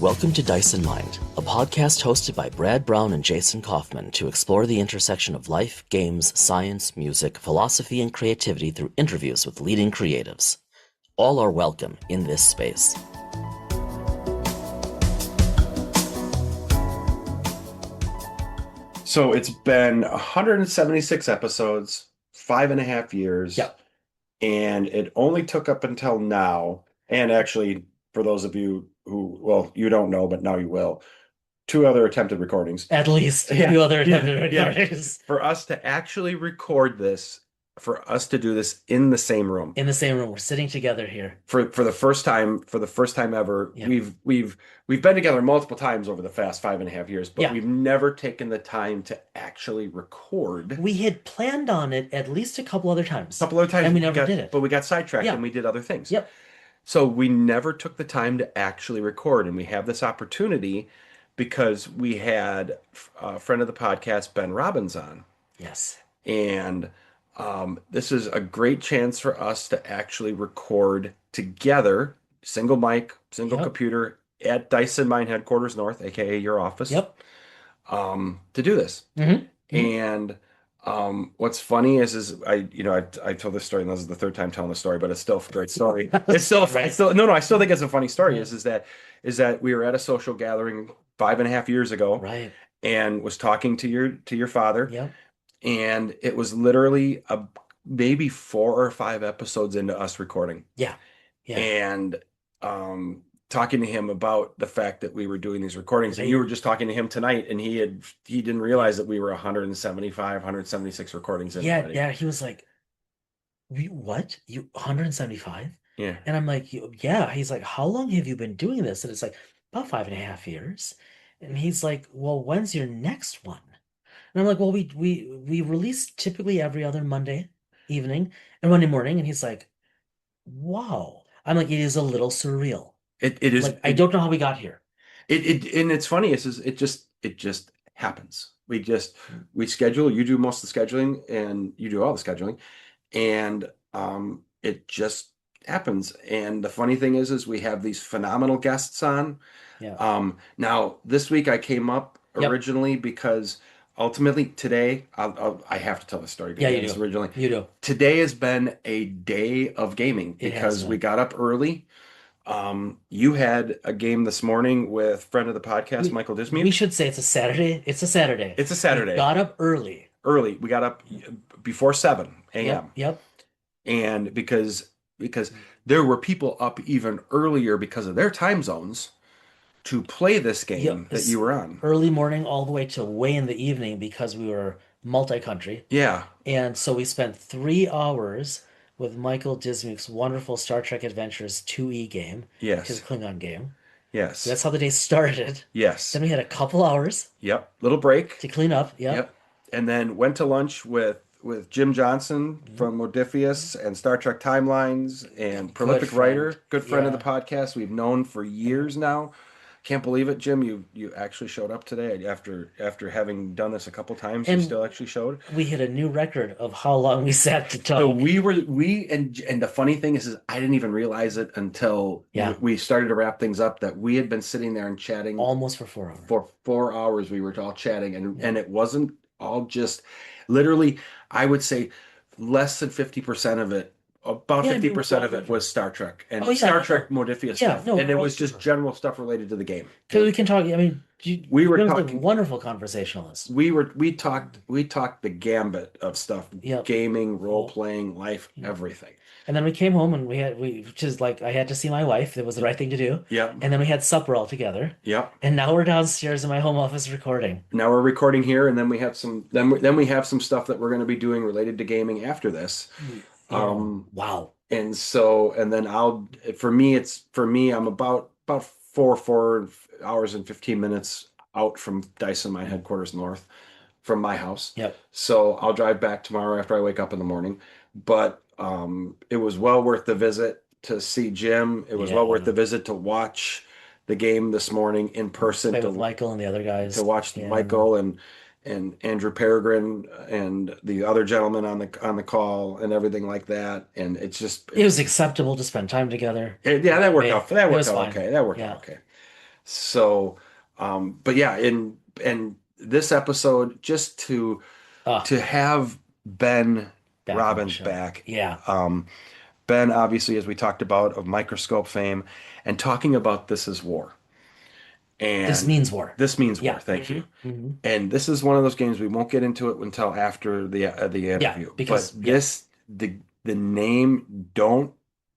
Welcome to Dice and Mind, a podcast hosted by Brad Brown and Jason Kaufman to explore the intersection of life, games, science, music, philosophy, and creativity through interviews with leading creatives. All are welcome in this space. So it's been 176 episodes, 5.5 years. Yep. And it only took up until now. And actually, for those of you who, well, you don't know, but now you will, 2 other attempted recordings. At least 2 other attempted recordings. For us to actually record this, for us to do this in the same room. In the same room. We're sitting together here. For the first time ever. Yep. We've been together multiple times over the past 5.5 years, but we've never taken the time to actually record. We had planned on it at least a couple other times. And we never did it. But we got sidetracked and we did other things. Yep. So we never took the time to actually record, and we have this opportunity because we had a friend of the podcast, Ben Robbins, on. Yes. And this is a great chance for us to actually record together, single mic, single computer, at Dice and Mind Headquarters North, aka your office. Yep. To do this. And what's funny is I told this story, and this is the 3rd time telling the story, but it's still a great story. It's still, I still think it's a funny story. Is that we were at a social gathering 5.5 years ago, right? And was talking to your father. Yep. And it was literally maybe 4 or 5 episodes into us recording. Yeah. And talking to him about the fact that we were doing these recordings. And you were just talking to him tonight, and he didn't realize that we were 176 recordings in. Yeah. He was like, "What? You 175?" Yeah. And I'm like, "Yeah." He's like, "How long have you been doing this?" And it's like, "About 5.5 years." And he's like, "Well, when's your next one?" And I'm like, "Well, we release typically every other Monday evening and Monday morning." And he's like, "Wow." I'm like, "It is a little surreal." It is. Like, I don't know how we got here. And it's funny. It just happens. We schedule. You do most of the scheduling, and you do all the scheduling, and it just happens. And the funny thing is we have these phenomenal guests on. Yeah. Now this week I came up originally because ultimately today I have to tell the story. Yeah, you do. Originally, you do. Today has been a day of gaming because we got up early. You had a game this morning with friend of the podcast, Michael Dismuke. We should say it's a Saturday. It's a Saturday. We got up early. We got up before 7 a.m. Yep. And because there were people up even earlier because of their time zones to play this game that you were on. Early morning all the way to way in the evening because we were multi-country. Yeah. And so we spent 3 hours with Michael Dismuke's wonderful Star Trek Adventures 2E game. Yes. His Klingon game. Yes. So that's how the day started. Yes. Then we had a couple hours. Yep. Little break. To clean up. Yep. And then went to lunch with Jim Johnson from Modiphius and Star Trek Timelines and prolific writer, good friend of the podcast. We've known for years now. Can't believe it, Jim. You actually showed up today after having done this a couple times. You still actually showed. We hit a new record of how long we sat to talk. So and the funny thing is I didn't even realize it until we started to wrap things up that we had been sitting there and chatting almost for 4 hours. For 4 hours, we were all chatting, and it wasn't all just literally. I would say less than 50% of it. About 50% of it was Star Trek and Star Trek Modiphius stuff, and it was just general stuff related to the game. Because we can talk. I mean, we were talking. Like wonderful conversationalists. We talked the gambit of stuff: gaming, role playing, life, everything. And then we came home and which is like I had to see my wife. It was the right thing to do. Yeah. And then we had supper all together. Yeah. And now we're downstairs in my home office recording. Now we're recording here, and then we have some. Then we have some stuff that we're going to be doing related to gaming after this. Wow. And then I'm about 4 hours and 15 minutes out from Dice and Mind Headquarters North from my house. Yep. So I'll drive back tomorrow after I wake up in the morning. But it was well worth the visit to see Jim. It was well worth the visit to watch the game this morning in person. Play with Michael and the other guys. To watch Michael and Andrew Peregrine and the other gentleman on the call and everything like that. And it was acceptable to spend time together. That worked out. That worked out okay. So, but yeah, and this episode just Oh, to have Ben back on the Robbins show. back. Yeah. Ben, obviously, as we talked about, of Microscope fame, and talking about This Is War. This And means war. this means war. Yeah. Thank you. Hmm. And this is one of those games we won't get into it until after the Yeah, interview. But because yeah. the name, don't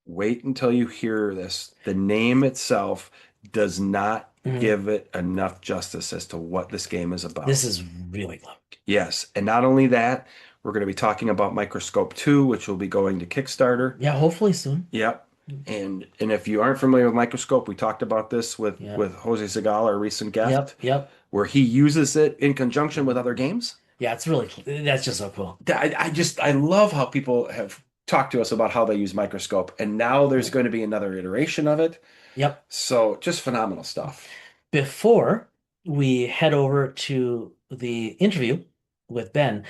wait until you hear this. The name itself does not Mhm. give it enough justice as to what this game is This about. is really low. Yes, and not only that, we're going to be talking about Microscope 2, which will be going to Kickstarter. Yeah, hopefully soon. Yep. And if you aren't familiar with Microscope, we talked about this Yeah. with Jose Segal, our recent Yep. guest, Yep. where he uses it in conjunction with other games. Yeah, it's really cool. That's just so cool. I love how people have talked to us about how they use Microscope, and now there's Yeah. going to be another iteration of it. Yep. So just phenomenal stuff. Before we head over to the interview with Ben,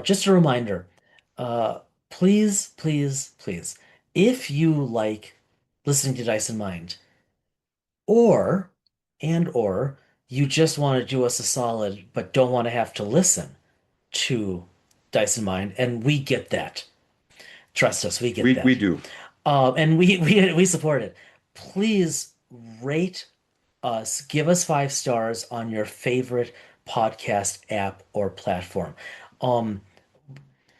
just a reminder, uh, please, please, please, if you like listening to Dice and Mind, or or you just want to do us a solid but don't want to have to listen to Dice and Mind, and we get that. Trust us, we get We that. do. And we support it. Please rate us, give us 5 stars on your favorite podcast app or platform. Um,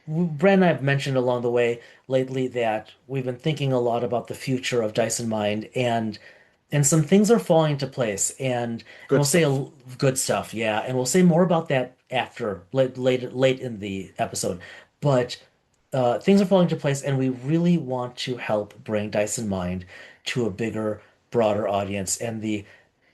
Brent and I have mentioned along the way lately that we've been thinking a lot about the future of Dice and Mind, and some things are falling into place. And Good we'll say stuff. good stuff, yeah. And we'll say more about that after late in the episode. But things are falling into place, and we really want to help bring Dice and Mind to a bigger, broader audience. And the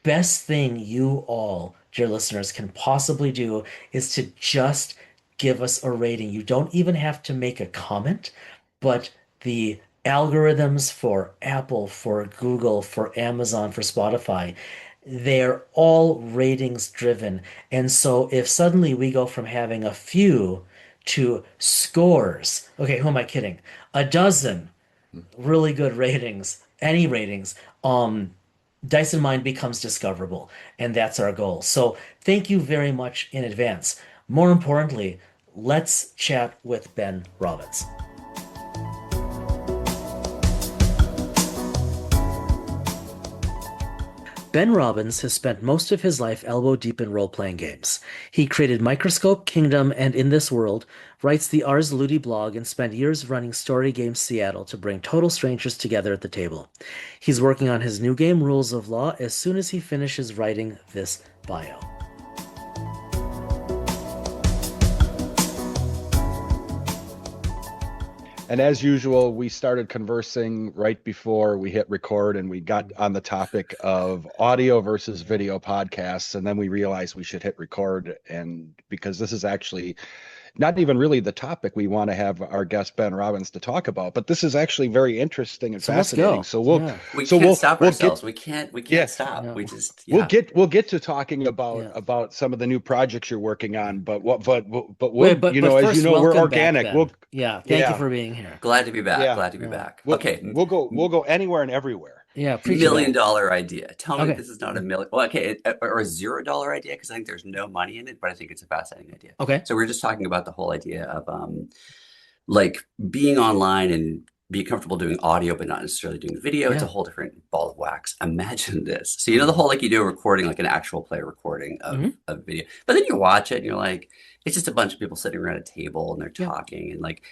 best thing you all, dear listeners, can possibly do is to just give us a rating. You don't even have to make a comment, but the algorithms for Apple, for Google, for Amazon, for Spotify, they're all ratings driven. And so if suddenly we go from having a few to scores, okay, who am I kidding? A dozen really good ratings, any ratings, Dice and Mind becomes discoverable, and that's our goal. So thank you very much in advance. More importantly, let's chat with Ben Robbins. Ben Robbins has spent most of his life elbow deep in role-playing games. He created Microscope, Kingdom, and In This World, writes the Ars Ludi blog, and spent years running Story Games Seattle to bring total strangers together at the table. He's working on his new game, Rules of Law, as soon as he finishes writing this bio. And as usual, we started conversing right before we hit record, and we got on the topic of audio versus video podcasts. And then we realized we should hit record, and because this is actually not even really the topic we want to have our guest Ben Robbins to talk about, but this is actually very interesting and So let's fascinating. go. Yeah. We can't stop we'll ourselves. get We can't yeah stop. No. We just we'll get to talking Yeah. about some of the new projects you're working on, but Wait, but as you first, know, we're welcome back, organic. Ben. Yeah, thank you Yeah for being here. glad to be back. yeah Glad to be Yeah. back. we'll Okay. we'll go anywhere and everywhere. Yeah, preach it, Million Ben. dollar idea. Tell me Okay. this is not a million. Well, okay, or a $0 idea because I think there's no money in it, but I think it's a fascinating idea. Okay. So we're just talking about the whole idea of like being online and be comfortable doing audio, but not necessarily doing video. It's a Yeah. whole different ball of wax. Imagine this. So you know the whole like you do a recording, like an actual play recording of video, but then you watch it and you're like, it's just a bunch of people sitting around a table and they're Yeah. talking. And like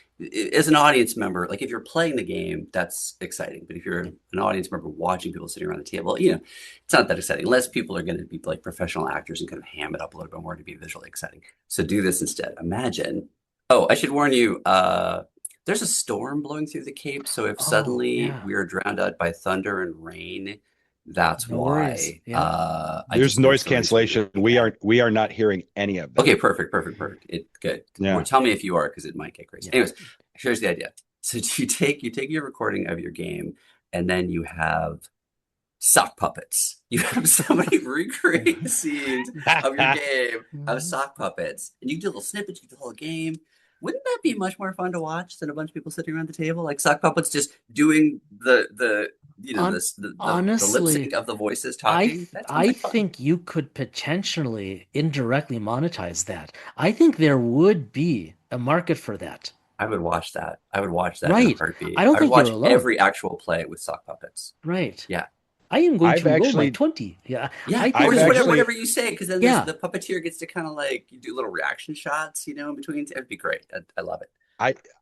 as an audience member, like if you're playing the game, that's exciting. But if you're an audience member watching people sitting around the table, you know, it's not that exciting. Unless people are going to be like professional actors and kind of ham it up a little bit more to be visually exciting. So do this instead. Imagine. Oh, I should warn you, there's a storm blowing through the Cape, so if Oh, suddenly yeah. we are drowned out by thunder and rain, that's No worries. why. Yeah. I There's just know noise stories cancellation. We are not hearing any of that. Okay, perfect. Good. Yeah. Or tell me if you are, because it might get crazy. Yeah. Anyways, here's the idea. So you take your recording of your game, and then you have sock puppets. You have somebody recreate the scenes of your game of sock puppets, and you can do little snippets, you can do the whole game. Wouldn't that be much more fun to watch than a bunch of people sitting around the table, like sock puppets just doing the you know the lip Honestly, sync of the voices I talking? That sounds I like fun. think you could potentially indirectly monetize that. I think there would be a market for that. I would watch that. I would watch that in a Right. I heartbeat. don't I would think you're watch alone. every actual play with sock puppets. Right. Yeah. I am going I've to roll my actually 20. Yeah. Yeah, I or think I've just that actually whatever you say, because then yeah. the puppeteer gets to kind of like you do little reaction shots, in between. It'd be great. I love it.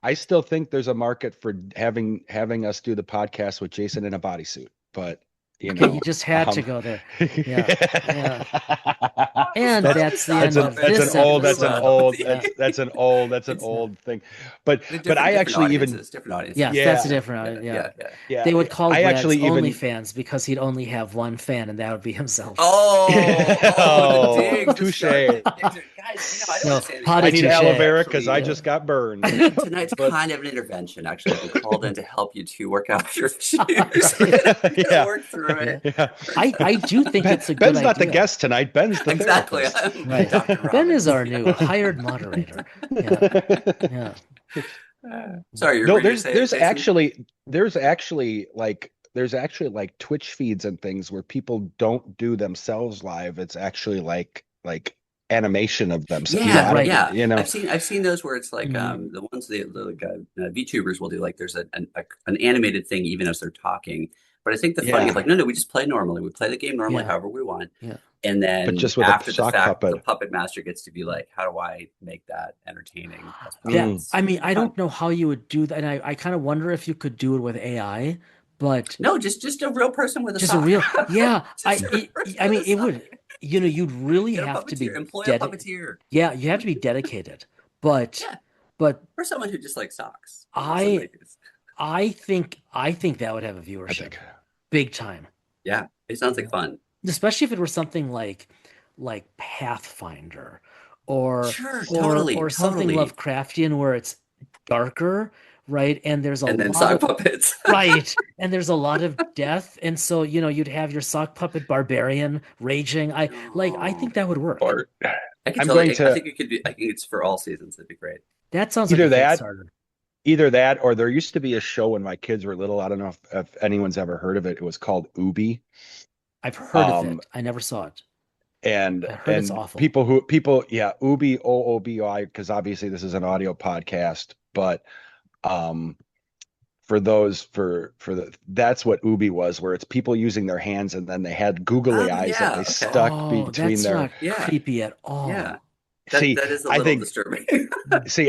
I still think there's a market for having us do the podcast with Jason in a bodysuit, but Okay, you just had to um, go there. Yeah. Yeah. And that's that's the that's end an of that's an this old episode. Yeah. that's an It's old thing. But I different actually even audiences, different audiences. Yes, that's a yeah different. Yeah. yeah They would call I Brad's actually even OnlyFans because he'd only have one fan, and that would be himself. The oh digs, the touche. sharp digs. Guys, I don't No, want to say anything. potty I need touche. aloe vera because I Yeah. just got burned. Tonight's But kind of an intervention. Actually, I've been called in to help you to work out your issues. Right. yeah Work through it. yeah. I do think it's a good Ben's not the idea. guest tonight. Ben's the Exactly. therapist. I'm Right. Dr. Ben is Robbins. our new hired moderator. Yeah. Yeah. Sorry, you're No, ready to say it, there's Jason? actually like Twitch feeds and things where people don't do themselves live. It's actually like animation of themselves. Yeah, right. Yeah. I've seen those where it's like Mhm. the ones the VTubers will do, like there's an animated thing even as they're talking. But I think the funny Yeah. is like no, we just play normally. We play the game normally, Yeah. however we want. Yeah. And then But just with a after the sock fact, the puppet. puppet master gets to be like, how do I make that entertaining as That possible? I mean, I don't know how you would do that, and I kind of wonder if you could do it with AI, but No, just a real person with a just a sock. real yeah. Just a real person I mean, with a it would. sock. You'd really Get a have to be puppeteer. Employ a puppeteer. Yeah, you have to be dedicated. But Yeah. but For someone who just likes socks. I think that would have a I viewership think. big time. Yeah, it sounds like fun. Especially if it were something like Pathfinder or Sure, or something totally. Lovecraftian where it's darker, right? And there's a And then lot sock of puppets. right, and there's a lot of death, and so you'd have your sock puppet barbarian raging. I think that would work. Or I can I'm totally. going to- I think it could be. I think it's for all seasons. That'd be great. That sounds Either like a that- Kickstarter. Either that or there used to be a show when my kids were little. I don't know if anyone's ever heard of it. It was called Ubi. I've heard of it. I never saw it. And I heard it's awful. Ubi OOBI, because obviously this is an audio podcast, but that's what Ubi was, where it's people using their hands and then they had googly eyes that they stuck between that's their not creepy at all. Yeah. that is a little disturbing.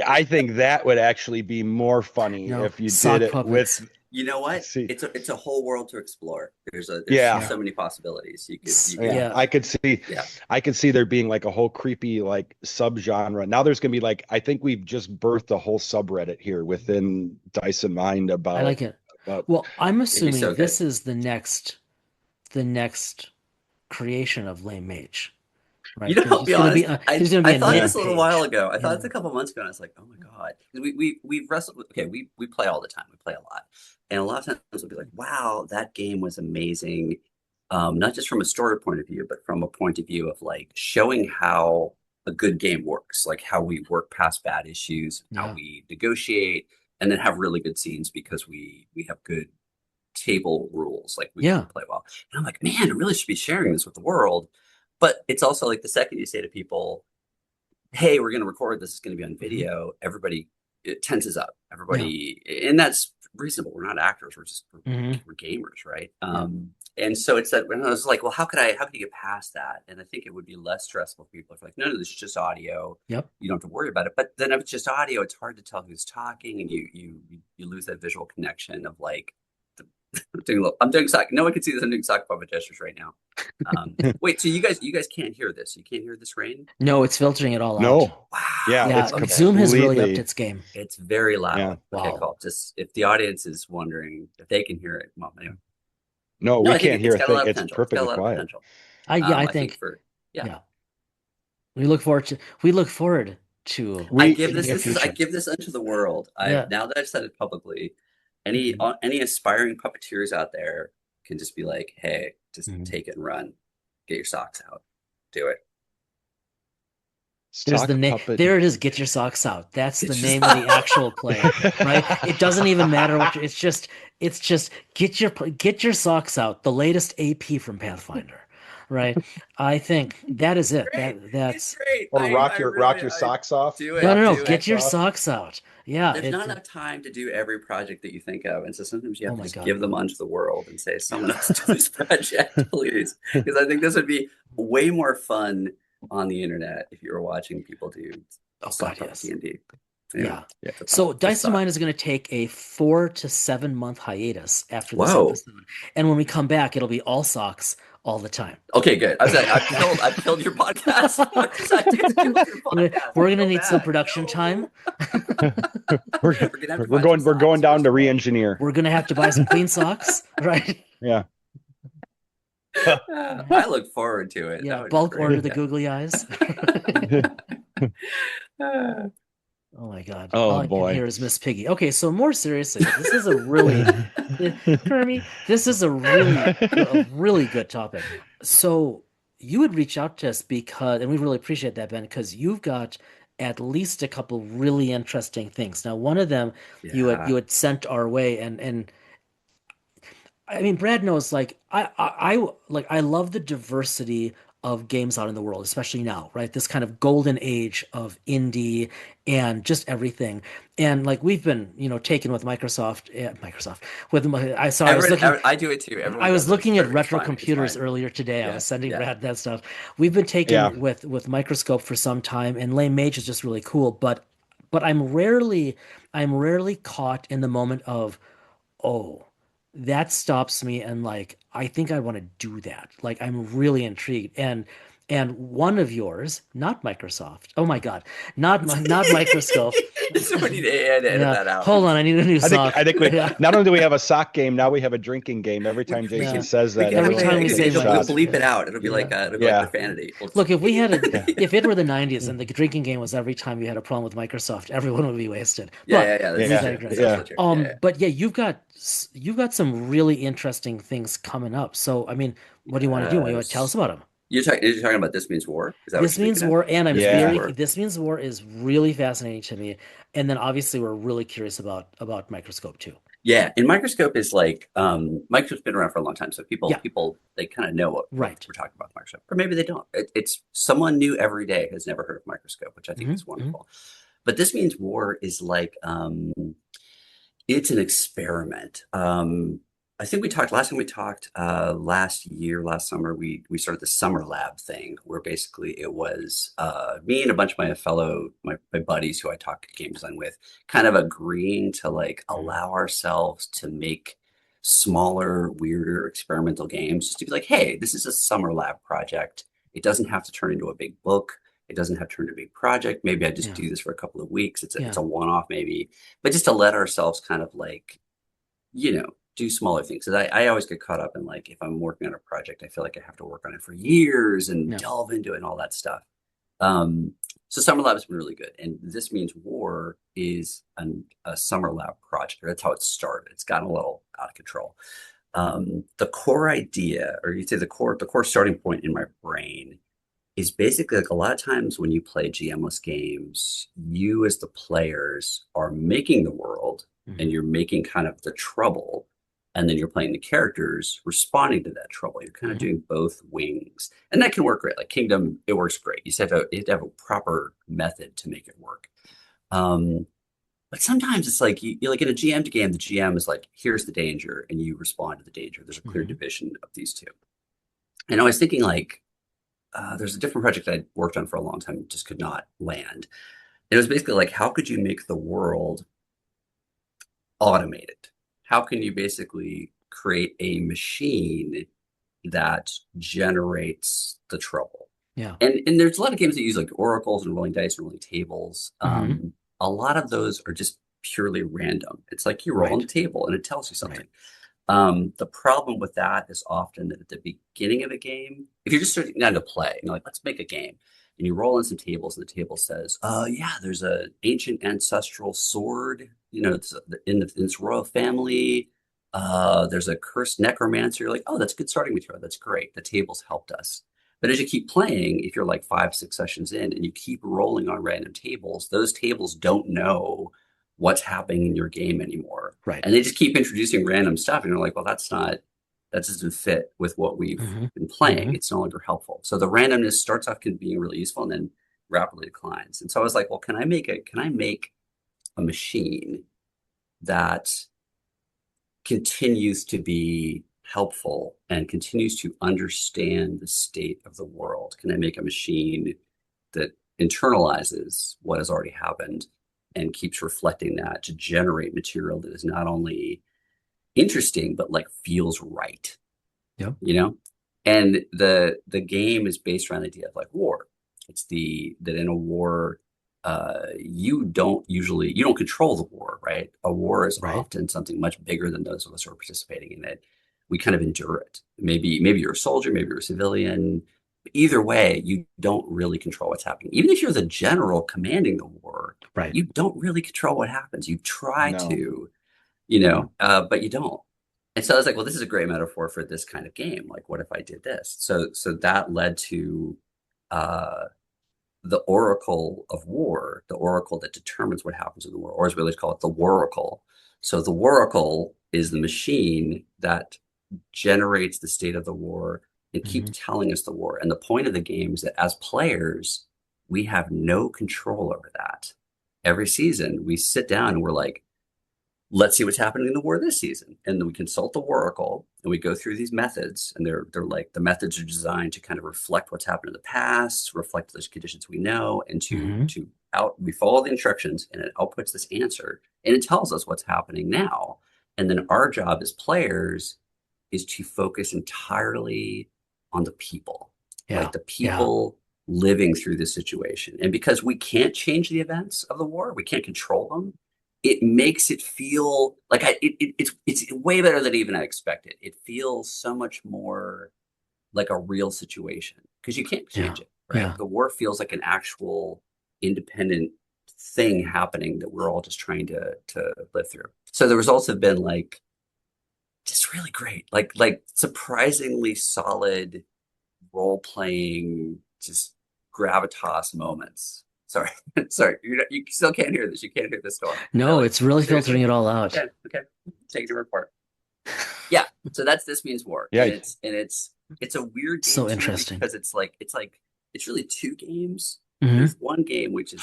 I think that would actually be more funny if you did it puppets. with. You know what? See. It's a whole world to explore. There's so many possibilities. You could I could see. Yeah. I could see there being like a whole creepy like subgenre. Now there's gonna be like, I think we've just birthed a whole subreddit here within Dyson Mind about. I like it. Well, I'm assuming this is the next creation of Lame Mage. Right? I'll be honest. I thought this a little page. while ago. I thought this a couple months ago, and I was like, "Oh my god!" We've wrestled. Okay, we play all the time. We play a lot, and a lot of times we'll be like, "Wow, that game was amazing." Not just from a story point of view, but from a point of view of like showing how a good game works, like how we work past bad issues, how we negotiate, and then have really good scenes because we have good table rules. Like we can play well. And I'm like, man, I really should be sharing this with the world. But it's also like the second you say to people, hey, we're going to record this, it's going to be on video, everybody it tenses up. Everybody, and that's reasonable. We're not actors, we're gamers, right? And so it's that when I was like, well, how can you get past that? And I think it would be less stressful for people if like, no, this is just audio. Yep. You don't have to worry about it. But then if it's just audio, it's hard to tell who's talking, and you lose that visual connection of like, I'm doing sock. No one can see this. I'm doing sock puppet gestures right now. Wait, so you guys can't hear this? You can't hear this rain? No, it's filtering it all out. No. Wow. Yeah. It's Zoom has really upped its game. It's very loud. Yeah. Okay, cool. Just if the audience is wondering if they can hear it, well, anyway. No, we can't hear a thing. It's perfectly quiet. I think. We look forward to. I give this unto the world. Now that I've said it publicly, any aspiring puppeteers out there can just be like, hey, just take it and run. Get your socks out. Do it. There's the Sock name. puppet. There it is. Get your socks out. That's the It's name just- of the actual play, right? It doesn't even matter what. It's just get your socks out. The latest AP from Pathfinder, right? I think that is it. Great. That's It's great. Or rock I your really, socks off. do it. no, no, no. Do Get it. your socks out. Yeah, There's it's not enough time to do every project that you think of, and so sometimes you oh have to my just God. give them onto the world and say, "Someone else do this project, please," because I think this would be way more fun on the internet if you were watching people do Oh sock God, puppet yes. D&D. Yeah. Yeah. So Just Dice to thought. Mine is going to take a 4 to 7 month hiatus after this Whoa. episode, and when we come back, it'll be all socks all the time. Okay, good. I was like, I've killed your podcast. What did I do to kill your podcast? We're I going to feel need some bad. production No. time. We're gonna have to We're find going some socks, down first to of all. re-engineer. We're going to have to buy some clean socks, right? Yeah. I look forward to it. That Yeah, would be bulk great. order the Yeah. googly eyes. Ah. Oh my God. Oh, All I can boy. hear is Miss Piggy. Okay, so more seriously, this is a really Kermie, this is a really good topic. So you would reach out to us because, and we really appreciate that, Ben, because you've got at least a couple really interesting things. Now, one of them you Yeah. had sent our way, and I mean, Brad knows, like, I love the diversity of games out in the world, especially now, right? This kind of golden age of indie and just everything. And like we've been, taken with Microsoft with my, I saw I was looking I do it too. Everyone I was does it. looking at It's retro fine. It's computers fine. earlier today. I Yeah, was sending yeah. Brad that stuff. We've been taken Yeah. with Microscope for some time, and Lame Mage is just really cool. But I'm rarely caught in the moment of, oh, that stops me, and like I think I want to do that. Like I'm really intrigued. And one of yours, not Microsoft. Oh my God, not Microscope. So we need to edit Yeah, that out. hold on, I need a new sock. I think we Yeah. not only do we have a sock game, now we have a drinking game. Every time We Jason can- says We that, can every have time a- we everyone say takes a we'll shot. Microsoft. bleep it out. It'll be like Yeah. profanity. Look, if we had if it were the 90s and the drinking game was every time you had a problem with Microsoft, everyone would be wasted. Yeah. But That's we Yeah. true. digress. That's absolutely true. Yeah. But yeah, you've got some really interesting things coming up. So I mean, what do you want to do? What do you want to tell us about them? You're talking about This Means War? Is that This what you're Means thinking of? War, and I'm This Means War. This Means War is really fascinating to me. And then obviously we're really curious about Microscope too. Yeah, and Microscope is like Microscope's been around for a long time, so people they kind of know what Right. we're talking about with Microscope, or maybe they don't. It's someone new every day has never heard of Microscope, which I think is wonderful. But This Means War is like it's an experiment. I think we talked last time we talked last summer. We started the summer lab thing where basically it was me and a bunch of my buddies who I talk game design with kind of agreeing to like allow ourselves to make smaller, weirder experimental games just to be like, hey, this is a summer lab project. It doesn't have to turn into a big book. It doesn't have to turn into a big project. Maybe I just do this for a couple of weeks. It's a one-off maybe, but just to let ourselves kind of like, do smaller things. Because I always get caught up in like, if I'm working on a project, I feel like I have to work on it for years and delve into it and all that stuff. So Summer Lab has been really good. And This Means War is a Summer Lab project. That's how it started. It's gotten a little out of control. The core idea, or you'd say the core starting point in my brain is basically like a lot of times when you play GM-less games, you as the players are making the world and you're making kind of the trouble. And then you're playing the characters responding to that trouble. You're kind of doing both wings. And that can work great. Like Kingdom, it works great. You just have to have a proper method to make it work. But sometimes it's like, you're like in a GM game, the GM is like, here's the danger, and you respond to the danger. There's a clear division of these two. And I was thinking like, there's a different project I worked on for a long time, just could not land. It was basically like, how could you make the world automated? How can you basically create a machine that generates the trouble? Yeah. And there's a lot of games that use like oracles and rolling dice and rolling tables. A lot of those are just purely random. It's like you roll on the table and it tells you something. The problem with that is often that at the beginning of a game, if you're just starting down to play, you're like, let's make a game. And you roll in some tables and the table says, there's an ancient ancestral sword, it's in this royal family. There's a cursed necromancer. You're like, oh, that's good starting material. That's great. The table's helped us. But as you keep playing, if you're like 5, 6 sessions in and you keep rolling on random tables, those tables don't know what's happening in your game anymore. Right. And they just keep introducing random stuff. And you're like, well, that doesn't fit with what we've been playing. It's no longer helpful. So the randomness starts off being really useful and then rapidly declines. And so I was like, well, can I make a machine that continues to be helpful and continues to understand the state of the world? Can I make a machine that internalizes what has already happened and keeps reflecting that to generate material that is not only interesting, but like feels right? Yep. You know? And the game is based around the idea of like war. It's that in a war, you don't control the war, right? A war is often something much bigger than those of us who are participating in it. We kind of endure it. Maybe you're a soldier, maybe you're a civilian. Either way, you don't really control what's happening. Even if you're the general commanding the war, you don't really control what happens. You try to, but you don't. And so I was like, well, this is a great metaphor for this kind of game. Like, what if I did this? So that led to the Oracle of War, the Oracle that determines what happens in the war, or as we always call it, the Waracle. So the Waracle is the machine that generates the state of the war and keeps telling us the war. And the point of the game is that as players, we have no control over that. Every season, we sit down and we're like, let's see what's happening in the war this season. And then we consult the Waracle and we go through these methods. And they're like, the methods are designed to kind of reflect what's happened in the past, reflect those conditions we know, and we follow the instructions and it outputs this answer and it tells us what's happening now. And then our job as players is to focus entirely on the people, like the people living through this situation. And because we can't change the events of the war, we can't control them, it makes it feel like it's way better than even I expected. It feels so much more like a real situation because you can't change it, right? Yeah. The war feels like an actual independent thing happening that we're all just trying to live through. So the results have been like just really great, like surprisingly solid role-playing, just gravitas moments. Sorry. You still can't hear this. You can't hear this storm. No, it's really filtering it all out. Okay. Take it to report. Yeah. So This Means War. Yeah. And it's a weird game so interesting because it's really two games. There's one game which is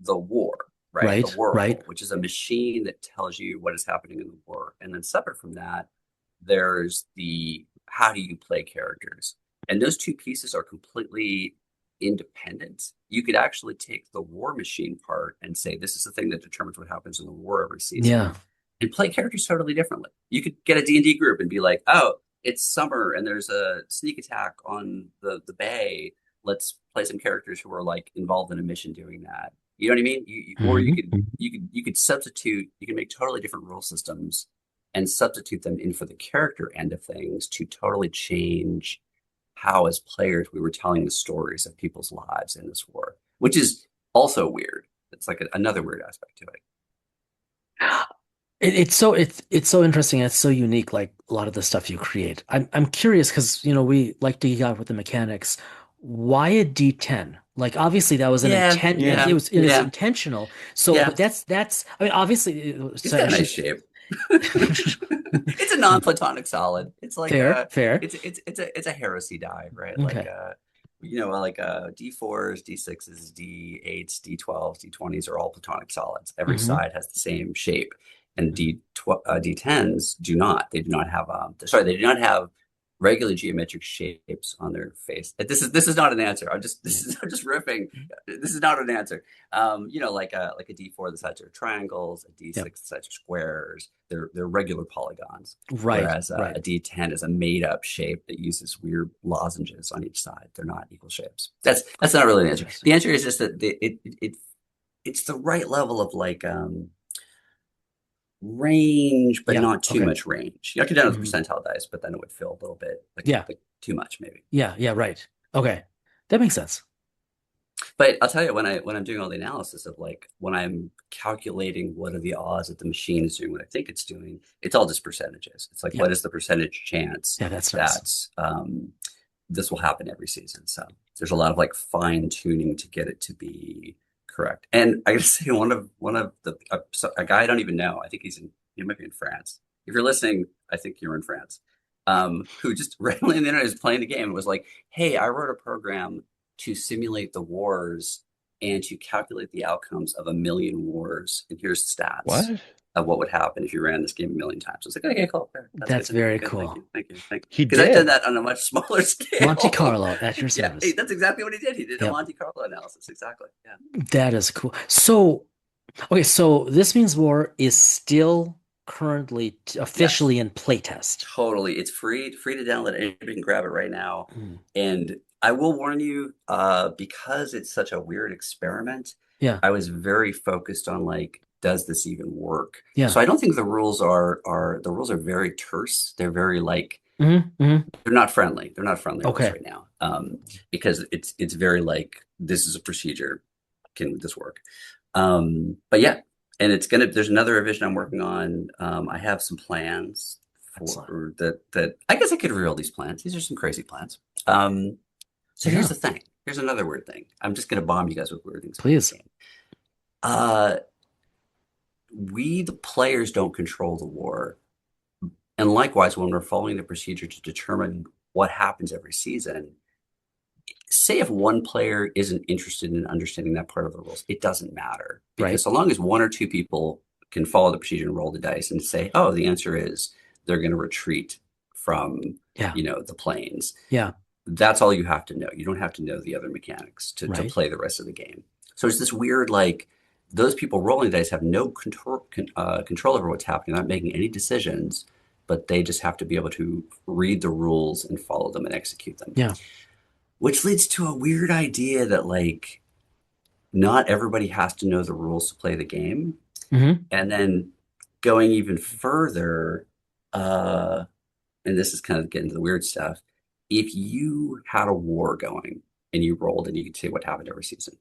the war, right? The Oracle, which is a machine that tells you what is happening in the war. And then separate from that, there's the how do you play characters? And those two pieces are completely independent. You could actually take the war machine part and say, this is the thing that determines what happens in the war every season. And play characters totally differently. You could get a D&D group and be like, oh, it's summer and there's a sneak attack on the bay. Let's play some characters who are like involved in a mission doing that. You know what I mean? Or you could substitute, you can make totally different rule systems and substitute them in for the character end of things to totally change how as players we were telling the stories of people's lives in this war, which is also weird. It's like another weird aspect to it. It's so interesting. It's so unique. Like a lot of the stuff you create. I'm curious because we like to geek out with the mechanics. Why a D10? Like obviously that was an intent. It was intentional. So but that's. I mean, obviously it's got a nice shape. It's a non-platonic solid. It's like fair. It's a heresy die, right? Okay. Like D4s, D6s, D8s, D12s, D20s are all platonic solids. Every side has the same shape, and D10s do not. They do not have they do not have regular geometric shapes on their face. This is not an answer. I'm just riffing. This is not an answer. Like a D4, the sides are triangles. A D6, the sides are squares. They're regular polygons. Right. Whereas a D10 is a made up shape that uses weird lozenges on each side. They're not equal shapes. That's not really an answer. The answer is just that it's the right level of like range, but not too much range. You have to do the percentile dice, but then it would feel a little bit like too much, maybe. Yeah, right. Okay, that makes sense. But I'll tell you, when I'm doing all the analysis of like when I'm calculating what are the odds that the machine is doing what I think it's doing, it's all just percentages. It's like what is the percentage chance that's nice. this will happen every season. So there's a lot of like fine tuning to get it to be correct. And I gotta say, a guy I don't even know. I think he might be in France. If you're listening, I think you're in France. Who just randomly on the internet is playing the game and was like, "Hey, I wrote a program to simulate the wars and to calculate the outcomes of 1,000,000 wars. And here's the stats What? of what would happen if you ran this game 1,000,000 times." I was like, "Okay, cool. That's Good. very Good. cool. Thank you. He Because I've done did. that on a much smaller scale. Monte Carlo at your Yeah, service. that's exactly what he did. He did a Yep. Monte Carlo analysis. Exactly. Yeah. That is cool. So, okay, so This Means War is still currently officially in playtest. Totally. It's free to download. Anybody can grab it right now. Mm. And I will warn you, because it's such a weird experiment, Yeah. I was very focused on like, does this even work? Yeah. So I don't think the rules are very terse. They're very like Mm-hmm. they're not friendly. They're not friendly rules Okay. right now. Because it's very like, this is a procedure. Can this work? But yeah, and there's another revision I'm working on. I have some plans for that. I guess I could reveal these plans. These are some crazy plans. So here's the thing. Here's another weird thing. I'm just gonna bomb you guys with weird things. Please. We, the players, don't control the war. And likewise, when we're following the procedure to determine what happens every season, say if one player isn't interested in understanding that part of the rules, it doesn't matter. Because so long as one or two people can follow the procedure and roll the dice and say, oh, the answer is they're going to retreat from, the plains. Yeah. That's all you have to know. You don't have to know the other mechanics to play the rest of the game. So it's this weird, like, those people rolling the dice have no control over what's happening. They're not making any decisions, but they just have to be able to read the rules and follow them and execute them. Yeah. Which leads to a weird idea that, like, not everybody has to know the rules to play the game. Mm-hmm. And then going even further, and this is kind of getting to the weird stuff, if you had a war going and you rolled and you could say what happened every season,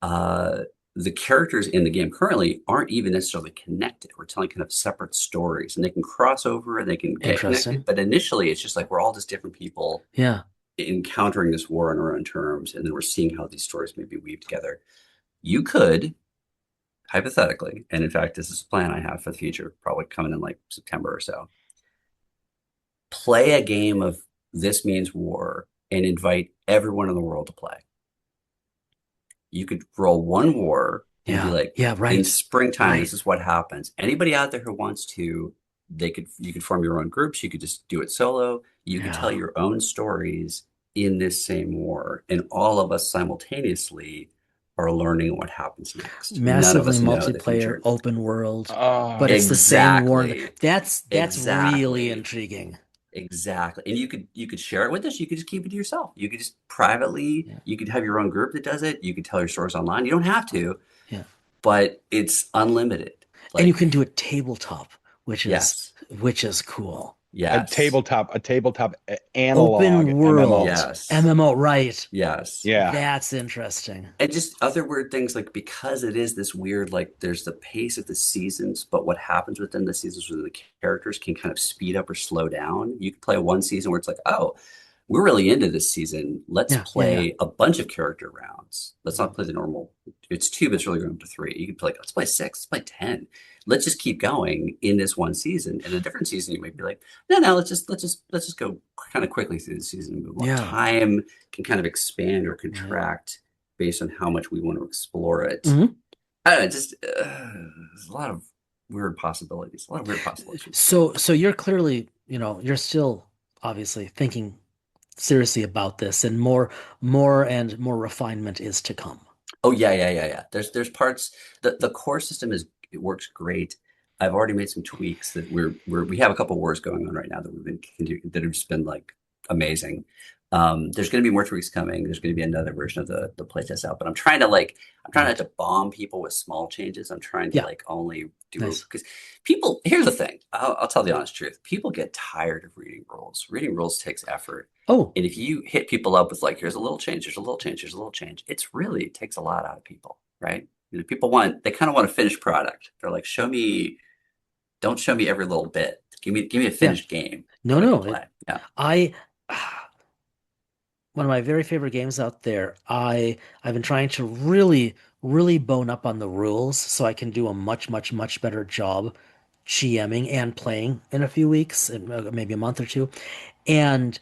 the characters in the game currently aren't even necessarily connected. We're telling kind of separate stories, and they can cross over and they can get connected. But initially, it's just like we're all just different people encountering this war on our own terms, and then we're seeing how these stories maybe weave together. You could, hypothetically, and in fact, this is a plan I have for the future, probably coming in like September or so, play a game of This Means War and invite everyone in the world to play. You could roll one war and be like, in springtime, this is what happens. Anybody out there who wants to, you could form your own groups. You could just do it solo. You could tell your own stories in this same war. And all of us simultaneously are learning what happens next. Massively multiplayer, open world, but it's the same war. That's really intriguing. Exactly. And you could share it with us. You could just keep it to yourself. You could just privately, you could have your own group that does it. You could tell your stories online. You don't have to, but it's unlimited. Like, and you can do a tabletop, which is cool. Yeah. A tabletop analog open world MMO. MMO, right? Yes. Yeah. That's interesting. And just other weird things, like, because it is this weird, like, there's the pace of the seasons, but what happens within the seasons within the characters can kind of speed up or slow down. You can play one season where it's like, oh, we're really into this season. Let's play a bunch of character rounds. Let's not play the normal. It's 2, but it's really going up to 3. You can play, let's play 6, let's play 10. Let's just keep going in this one season. In a different season, you might be like, no, let's just go kind of quickly through the season and move on. Time can kind of expand or contract based on how much we want to explore it. Mm-hmm. I don't know, just there's a lot of weird possibilities. So you're clearly, you're still obviously thinking seriously about this, and more refinement is to come. Oh yeah. There's parts. The core system it works great. I've already made some tweaks that we have a couple wars going on right now that that have just been like amazing. There's going to be more tweaks coming. There's going to be another version of the playtest out, but I'm trying not to bomb people with small changes. I'm trying to only do because people. Here's the thing. I'll tell the honest truth. People get tired of reading rules. Reading rules takes effort. Oh, and if you hit people up with like, here's a little change, there's a little change, there's a little change, it takes a lot out of people, right? People they kind of want a finished product. They're like, don't show me every little bit. Give me a finished game. No. one of my very favorite games out there. I've been trying to really bone up on the rules so I can do a much better job GMing and playing in a few weeks, maybe a month or two. And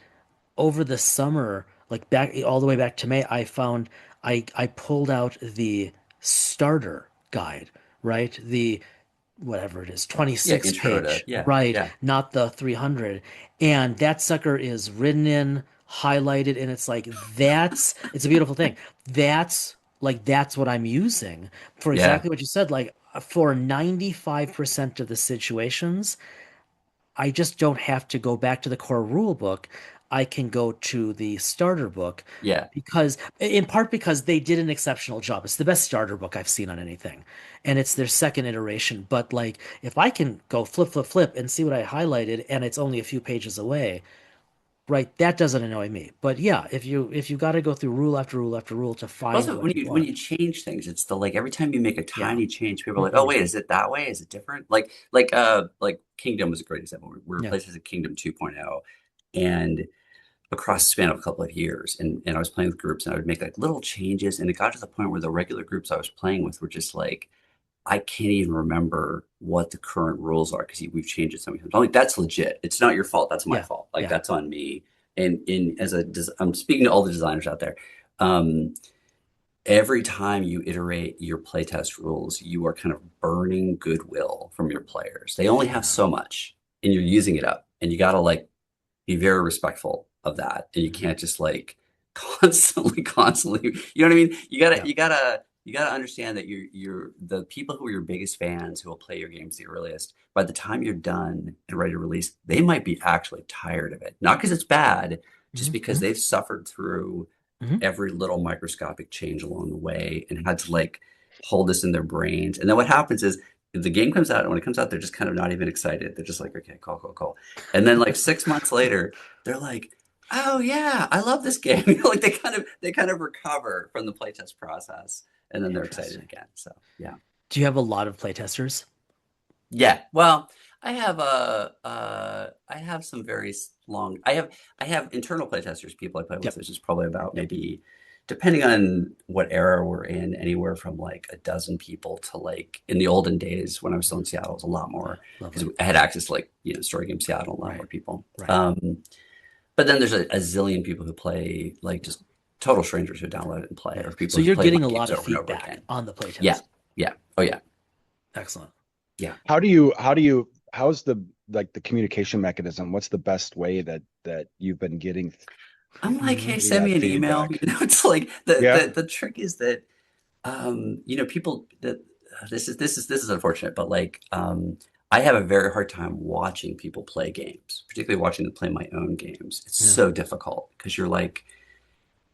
over the summer, like back all the way back to May, I found I pulled out the starter guide, right? The whatever it is, Yeah, 26 intro to page, yeah, right? yeah, Not the 300. And that sucker is written in, highlighted, and it's like it's a beautiful thing. That's what I'm using for yeah, exactly what you said. Like for 95% of the situations, I just don't have to go back to the core rule book. I can go to the starter book yeah. because, in part, because they did an exceptional job. It's the best starter book I've seen on anything, and it's their second iteration. But like, if I can go flip, and see what I highlighted, and it's only a few pages away, right? That doesn't annoy me. But yeah, if you got to go through rule after rule after rule to find Also, what you when want, you change things, it's the like every time you make a yeah. tiny change, people are like, "Oh, Hmm. wait, is it that way? Is it different?" Like Kingdom was a great example. We Yeah. replaced it as a Kingdom 2.0, and across the span of a couple of years, and I was playing with groups, and I would make like little changes, and it got to the point where the regular groups I was playing with were just like, I can't even remember what the current rules are because we've changed it so many times. I'm like, that's legit. It's not your fault. That's my Yeah. fault. Like Yeah. that's on me. And I'm speaking to all the designers out there. Um, every time you iterate your playtest rules, you are kind of burning goodwill from your players. They only have Yeah. so much, and you're using it up, and you got to like be very respectful of that, and you Mhm. can't just like constantly, you know what I mean? Yeah. You gotta understand that you're the people who are your biggest fans who will play your games the earliest. By the time you're done and ready to release, they might be actually tired of it, not because it's bad, just because Hmm. they've suffered through Hmm. every little microscopic change along the way and had to like hold this in their brains. And then what happens is if the game comes out, and when it comes out, they're just kind of not even excited. They're just like, okay, call. And then like 6 months later, they're like, oh yeah, I love this game. Like they kind of recover from the playtest process and then they're excited Interesting. again. So yeah. Do you have a lot of playtesters? Yeah. Well, I have some very long I have internal playtesters, people I play with, Yep. which is probably about Yep. maybe depending on what era we're in, anywhere from like a dozen people to like in the olden days when I was still in Seattle, it was a lot Yeah. more because Lovely. I had access to like, Story Game Seattle, a lot Right. more people. Right. But then there's a zillion people who play like Yeah. just total strangers who download it and play, or Nice. people So who you're play my getting a lot games of over and over feedback again. on the Yeah. playtest. Yeah. Oh yeah. Excellent. Yeah. How's the like the communication mechanism? What's the best way that you've been I'm like, hey, Hmm. getting send that me an email. feedback? It's like Yeah. the trick is that people that this is unfortunate, but like I have a very hard time watching people play games, particularly watching them play my own games. It's Yeah. so difficult because you're like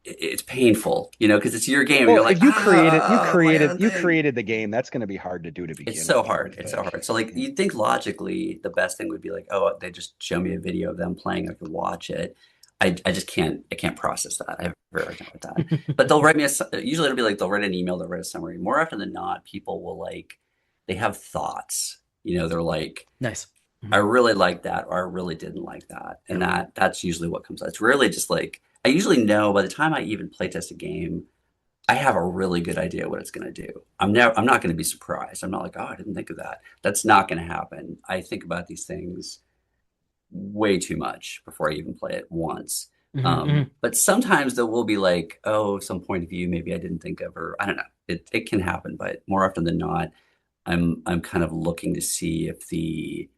it's painful, because it's your game and Well, you're like, if you created you my created own you thing. created the game, that's going to be hard to do to It's begin so with, I would hard. It's so think. hard. So like Yeah. you'd think logically the best thing would be like, oh, they just show me a video of them playing. I could watch it. I just can't process that. I have a very hard time with that. But they'll write me usually it'll be like they'll write an email, they'll write a summary. More often than not, people will like they have thoughts. They're like, Nice. I Mhm. really like that, or I really didn't like that. And Yep. that's usually what comes out. It's rarely just like I usually know by the time I even play test a game, I have a really good idea what it's going to do. I'm not going to be surprised. I'm not like, oh, I didn't think of that. That's not going to happen. I think about these things way too much before I even play it once. Hmm. Hmm. But sometimes there will be like, oh, some point of view maybe I didn't think of, or I don't know. It can happen, but more often than not, I'm kind of looking to see if the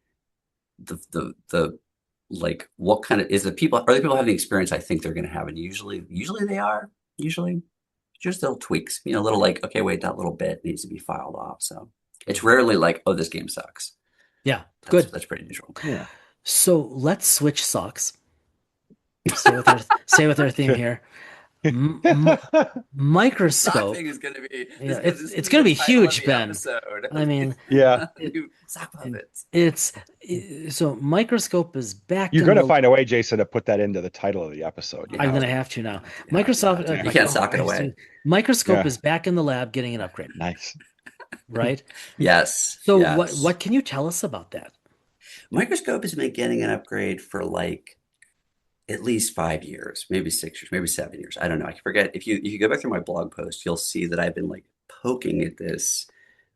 like what kind of is the people are the people having the experience I think they're going to have, and usually they are. Usually just little tweaks, little like, okay, wait, that little bit needs to be filed off. So it's Lovely. rarely like, oh, this game sucks. Yeah. That's Good. that's pretty neutral. Yeah. So let's switch socks. Stay with our theme here. M m Sock Microscope. thing is gonna be Yeah, it's this is it's gonna be gonna the be title of huge, the Ben. episode. I mean, Yeah. it, New sock puppets. it's so Microscope is back You're in going to the. find a way, Jason, to put that into the title of the episode. You I'm have gonna to. have to now. You have to, Microsoft, you Yeah. can't sock it away. Microscope Yeah. is back in the lab getting an upgrade, Nice. right? Yes, So what yes. what can you tell us about that? Microscope has been getting an upgrade for like at least 5 years, maybe 6 years, maybe 7 years. I don't know. I forget. If you go back through my blog post, you'll see that I've been like poking at this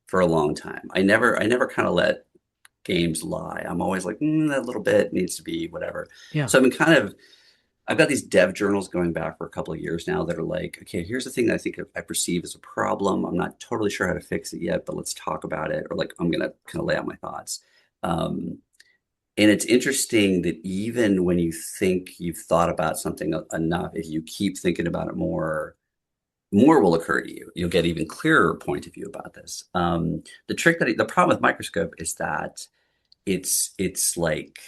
for a long time. I never kind of let games lie. I'm always like, that little bit needs to be whatever. Yeah. So I've got these dev journals going back for a couple of years now that are like, okay, here's the thing that I think I perceive as a problem. I'm not totally sure how to fix it yet, but let's talk about it. Or like, I'm going to kind of lay out my thoughts. And it's interesting that even when you think you've thought about something enough, if you keep thinking about it more will occur to you. You'll get even clearer point of view about this. The problem with Microscope is that it's it's like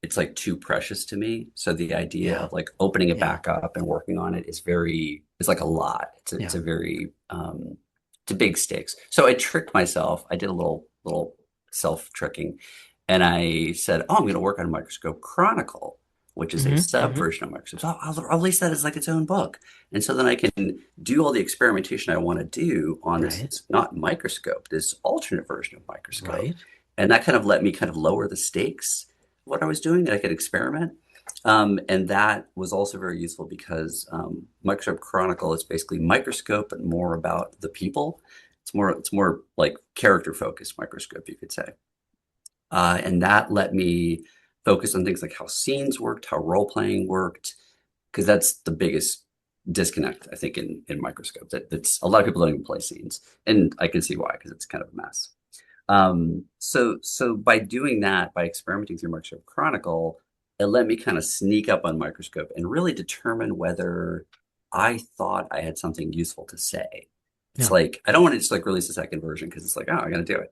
it's like too precious to me. So the idea Yeah. of like opening it Yeah. back up and working on it it's like a lot. It's Yeah. a very it's a big stakes. So I tricked myself. I did a little self tricking, and I said, "Oh, I'm going to work on Microscope Chronicle, which is a Hmm. subversion of Microscope. So I'll release that as like its own book, and so then I can do all the experimentation I want to do on this. Right. It's not Microscope, this alternate version of Microscope, Right. and that kind of let me kind of lower the stakes of what I was doing, and I could experiment." And that was also very useful because Microscope Chronicle is basically Microscope, but more about the people. It's more like character focused Microscope, you could say. And that let me focus on things like how scenes worked, how role playing worked, because that's the biggest disconnect I think in Microscope. That's a lot of people don't even play scenes, and I can see why because it's kind of a mess. So by doing that, by experimenting through Microscope Chronicle, it let me kind of sneak up on Microscope and really determine whether I thought I had something useful to say. It's Yeah. like I don't want to just like release a second version because it's like, oh, I gotta do it.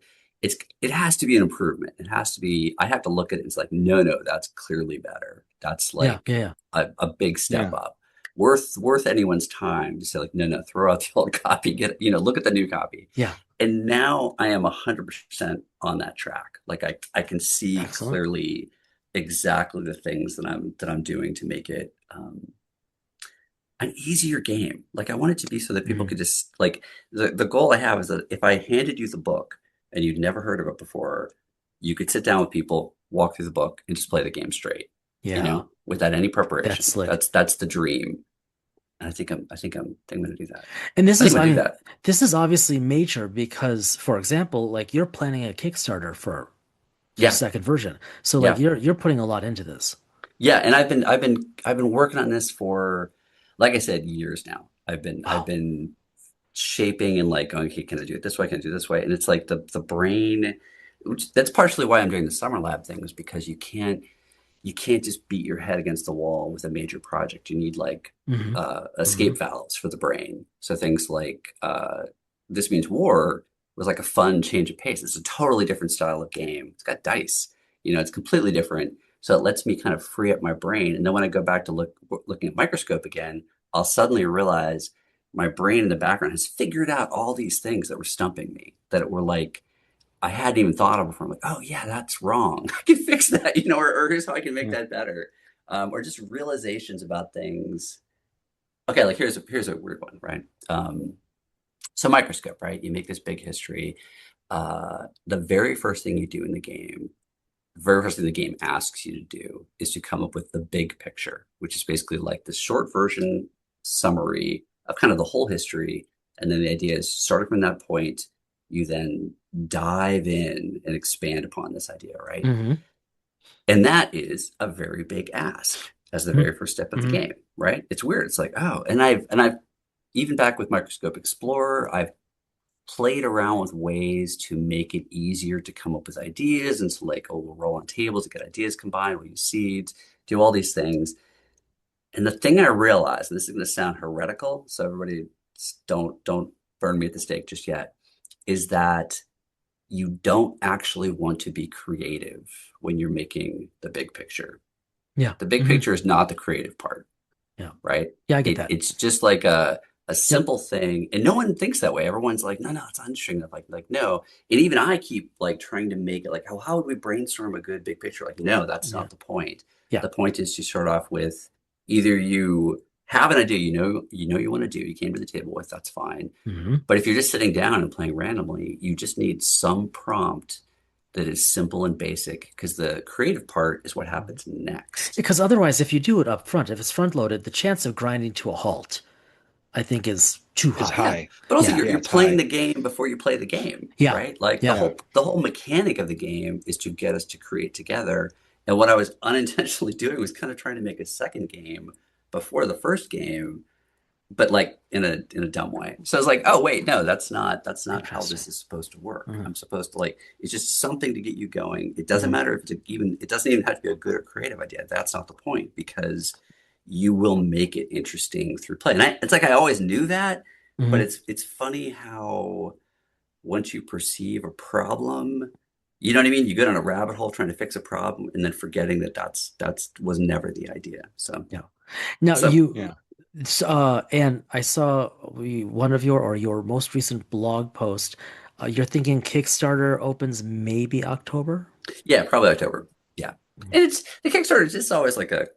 It has to be an improvement. It has to be, I have to look at it and it's like, no, that's clearly better. That's Yeah. like Yeah. a big step Yeah. up. Worth anyone's time to say like, no, throw out the old copy, look at the new copy. Yeah. And now I am 100% on that track. Like I can see Excellent. clearly exactly the things that I'm doing to make it an easier game. Like I want it to be so that people Hmm. could just like the goal I have is that if I handed you the book and you'd never heard of it before, you could sit down with people, walk through the book, and just play the game straight, Yeah. without any That's preparation. slick. That's the dream. And I think I'm going to do that. And this I think is, I'm I going to do mean, that. this is obviously major because, for example, like you're planning a Kickstarter for your Yeah, second version. So like yeah. you're putting a lot into this. Yeah, and I've been working on this for, like I said, years now. I've Wow. been shaping and like going, okay, can I do it this way? Can I do it this way? And it's like the brain, which that's partially why I'm doing the summer lab thing, is because you can't just beat your head against the wall with a major project. You need like Hmm. Hmm. escape valves for the brain. So things like This Means War was like a fun change of pace. It's a totally different style of game. It's got dice. It's completely different. So it lets me kind of free up my brain. And then when I go back to looking at Microscope again, I'll suddenly realize my brain in the background has figured out all these things that were stumping me, that were like I hadn't even thought of before. I'm like, oh yeah, that's wrong. I can fix that, or here's how I can make Yeah. that better. Or just realizations about things. Okay, like here's a weird one, right? So Microscope, right? You make this big history. The very first thing you do in the game, the very first thing the game asks you to do is to come up with the big picture, which is basically like the short version summary of kind of the whole history. And then the idea is starting from that point, you then dive in and expand upon this idea, right? Hmm. And that is a very big ask as the very first step of the Hmm. game, right? It's weird. It's like, oh, and I've even back with Microscope Explorer, I've played around with ways to make it easier to come up with ideas. And so like, oh, we'll roll on tables to get ideas combined, we'll use seeds, do all these things. And the thing I realized, and this is going to sound heretical, so everybody don't burn me at the stake just yet, is that you don't actually want to be creative when you're making the big picture. Yeah. The big Hmm. picture is not the creative part, Yeah. right? Yeah, I get that. It's just like a Yep. simple thing, and no one thinks that way. Everyone's like, no, it's not interesting. Like no. And even I keep like trying to make it like, how would we brainstorm a good big picture? Like, no, that's Yeah. not the point. Yeah. The point is to start off with either you have an idea you want to do, you came to the table with, that's fine. Hmm. But if you're just sitting down and playing randomly, you just need some prompt that is simple and basic, because the creative part is what happens next. Because otherwise, if you do it up front, if it's front loaded, the chance of grinding to a halt, I think, is too Is high. high. But also Yeah. you're It's playing high. the game before you play the game, Yeah. right? Like Yeah. the whole mechanic of the game is to get us to create together. And what I was unintentionally doing was kind of trying to make a second game before the first game, but like in a dumb way. So I was like, oh wait, no, that's not how Interesting. this is supposed to work. Mhm. I'm supposed to like, it's just something to get you going. It doesn't matter if it doesn't even have to be a good or creative idea. That's not the point, because you will make it interesting through play. And it's like I always knew that, but Mhm. it's funny how once you perceive a problem, you know what I mean? You go down a rabbit hole trying to fix a problem and then forgetting that that's was never the idea. So Yeah. Now so you, Yeah. and I saw one of your most recent blog post. You're thinking Kickstarter opens maybe October? yeah, probably October. Yeah. And it's the Kickstarter is just always like a,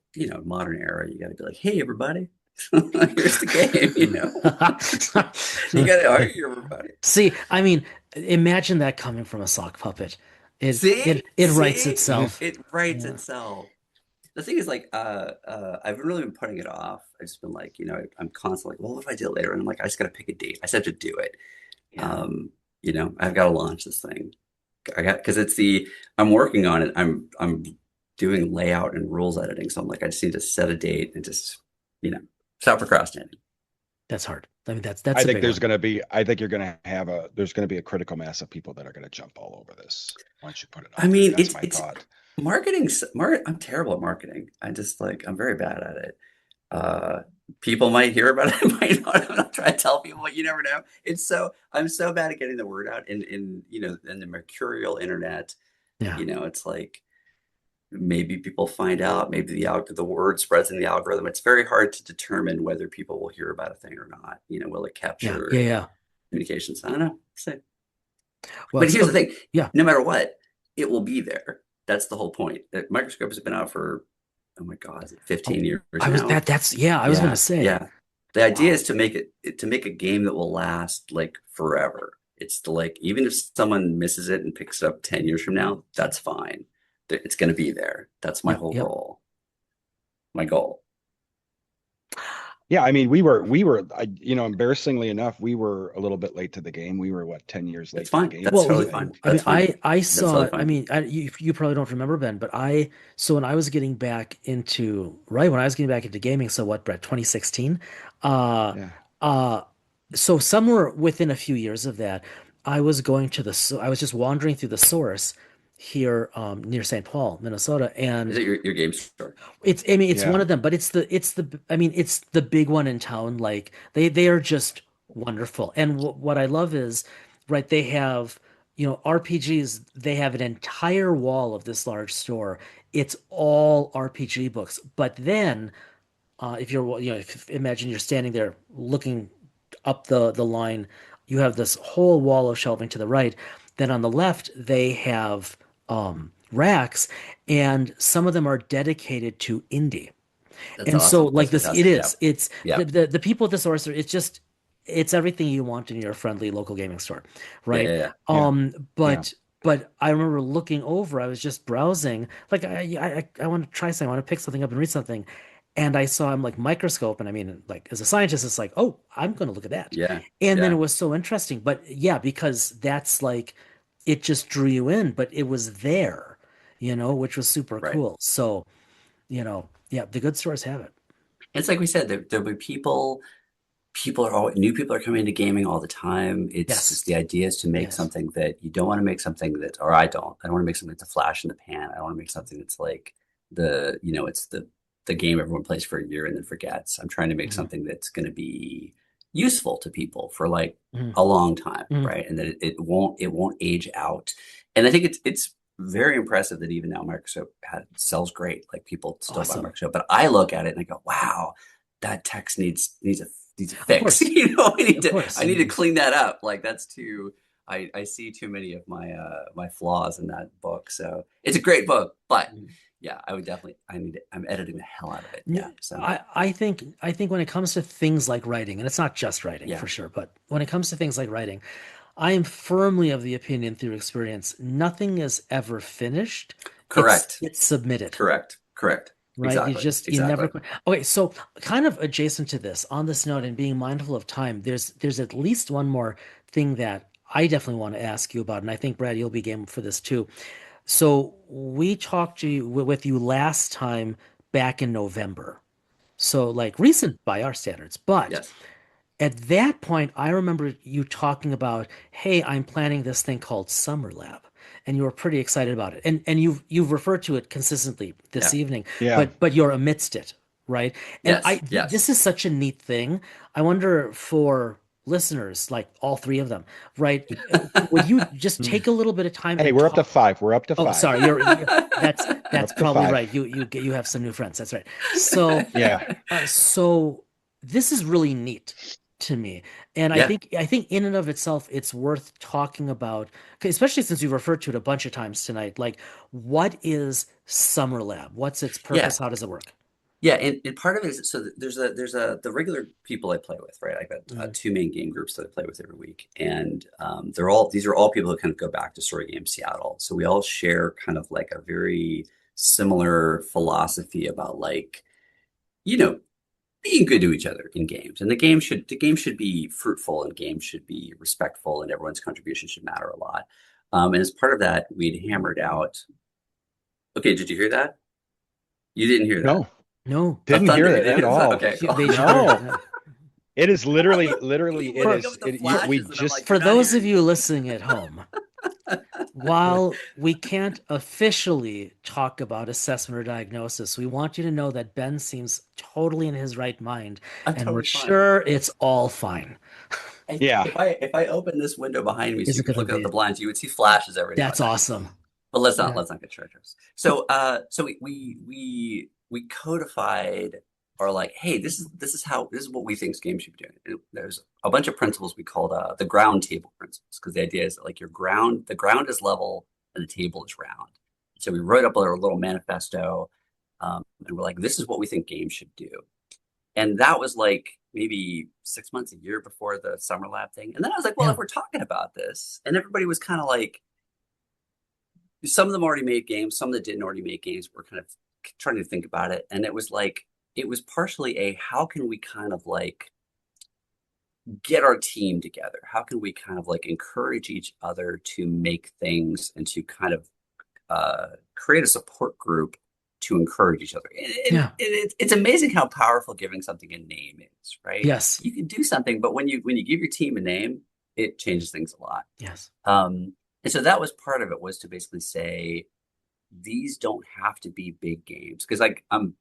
modern era. You got to be like, hey, everybody, here's the game, You got to argue everybody. See, I mean, imagine that coming from a sock puppet. It writes See, itself. it writes Yeah. itself. The thing is, like, I've really been putting it off. I've just been like, I'm constantly like, well, what if I do it later? And I'm like, I just got to pick a date. I just have to do it. Yeah. I've got to launch this thing. Because I'm working on it. I'm doing layout and rules editing. So I'm like, I just need to set a date and just, stop procrastinating. That's hard. I mean, that's I a think big there's one. going to be, I think there's going to be a critical mass of people that are going to jump all over this once you put it out I mean, there. That's my thought. I'm terrible at marketing. I'm very bad at it. People might hear about it, might not. I'm not trying to tell people, but you never know. I'm so bad at getting the word out in the mercurial internet. Yeah. It's like maybe people find out, maybe the word spreads in the algorithm. It's very hard to determine whether people will hear about a thing or not. Will it capture Yeah. communications? I don't know. So, Well, but here's the thing. Yeah. No matter what, it will be there. That's the whole point. Microscope has been out for, oh my God, is it 15 years I was now? I was going to say. Yeah. The idea is to make a game that will last like forever. It's to like, even if someone misses it and picks it up 10 years from now, that's fine. It's going to be there. That's my whole goal. My goal. Yeah, I mean, embarrassingly enough, we were a little bit late to the game. We were 10 years late That's fine. to the game. That's totally fine. I mean, fine. I saw. Totally fine. I mean, you probably don't remember, Ben, but so when I was getting back into gaming, so what, Brett, 2016? Yeah. So somewhere within a few years of that, I was just wandering through the source here near St. Paul, Minnesota, and Is it your game store? It's one of them, but it's the big one in town. Like they are just wonderful. And what I love is, right, they have, RPGs. They have an entire wall of this large store. It's all RPG books. But then, if imagine you're standing there looking up the line, you have this whole wall of shelving to the right. Then on the left, they have racks, and some of them are dedicated to indie. That's And so awesome. like That's this, fantastic. it's Yeah. the people at the source, it's everything you want in your friendly local gaming store, right? Yeah. But I remember looking over, I was just browsing, like I want to try something, I want to pick something up and read something. And I saw him like Microscope, and I mean, like as a scientist, it's like, oh, I'm going to look at that. Yeah. And then Yeah. it was so interesting. But yeah, because that's like, it just drew you in, but it was there, which was super Right. cool. So, yeah, the good stores have it. It's like we said, there'll be people new people are coming into gaming all the time. It's Yes. just the idea is to make Yes. something that you don't want to make something that, or I don't want to make something that's a flash in the pan. I don't want to make something that's like it's the game everyone plays for a year and then forgets. I'm trying to make Mhm. something that's going to be useful to people for like Mhm. a long time, Mhm. right? And that it won't age out. And I think it's very impressive that even now Microsoft sells great. Like people still Awesome. buy Microsoft, but I look at it and I go, wow, that text needs a fix. course. I need to clean that up. Like that's too. I see too many of my flaws in that book. So it's a great book, but yeah, I would definitely. I'm editing the hell out of it. Yeah. So I think when it comes to things like writing, and it's not just writing for sure, but when it comes to things like writing, I am firmly of the opinion through experience, nothing is ever finished. Correct. It's submitted. Correct. Right? You never. Exactly. Okay, so kind of adjacent to this, on this note, and being mindful of time, there's at least one more thing that I definitely want to ask you about, and I think Brad, you'll be game for this too. So we talked to you with you last time back in November. So like recent by our standards, but Yes. at that point, I remember you talking about, hey, I'm planning this thing called Summer Lab. And you were pretty excited about it. And you've referred to it consistently this Yeah. evening, Yeah. but you're amidst it, right? And Yes. Yes. this is such a neat thing. I wonder for listeners, like all three of them, right? Would you just take a little bit of time Hey, and we're up to talk? 5. We're up to Oh, 5. sorry, that's We're up to probably 5. right. You have some new friends. That's right. So Yeah. so this is really neat to me. And Yeah. I think in and of itself, it's worth talking about, 'cause especially since we referred to it a bunch of times tonight. Like, what is Summer Lab? What's its Yeah. purpose? How does it work? Yeah, and part of it is so there's the regular people I play with, right? I've got two main game groups that I play with every week, and these are all people who kind of go back to Story Game Seattle. So we all share kind of like a very similar philosophy about like, you know, being good to each other in games, and the game should be fruitful, and games should be respectful, and everyone's contribution should matter a lot. And as part of that, we'd hammered out. Okay, did you hear that? You didn't hear that. No, No, didn't hear it at all. Okay, cool. they should. No. It is literally, You wake up with the we flashes, and I'm just, like, For you're not those of hearing you listening at home, while we can't officially talk about assessment or diagnosis, we want you to know that Ben seems totally in his right mind, I'm and we're totally fine. sure it's all fine. And Yeah. If I open this window behind me so Is you it could gonna look out be? the blinds, you would see flashes every now That's and then. awesome. But let's Yeah. not get treacherous. So we codified or like, hey, this is what we think games should be doing. And there's a bunch of principles we called the ground table principles, because the idea is that like the ground is level and the table is round. So we wrote up our little manifesto, and we're like, this is what we think games should do. And that was like maybe 6 months, a year before the Summer Lab thing. And then I was like, well, Yeah. if we're talking about this, and everybody was kind of like, some of them already made games, some that didn't already make games, were kind of trying to think about it. And it was like, it was partially how can we kind of like get our team together? How can we kind of like encourage each other to make things and to kind of create a support group to encourage each other? Yeah. It's amazing how powerful giving something a name is, right? Yes. You can do something, but when you give your team a name, it changes things a lot. Yes. And so that was part of it, was to basically say, these don't have to be big games, because like I'm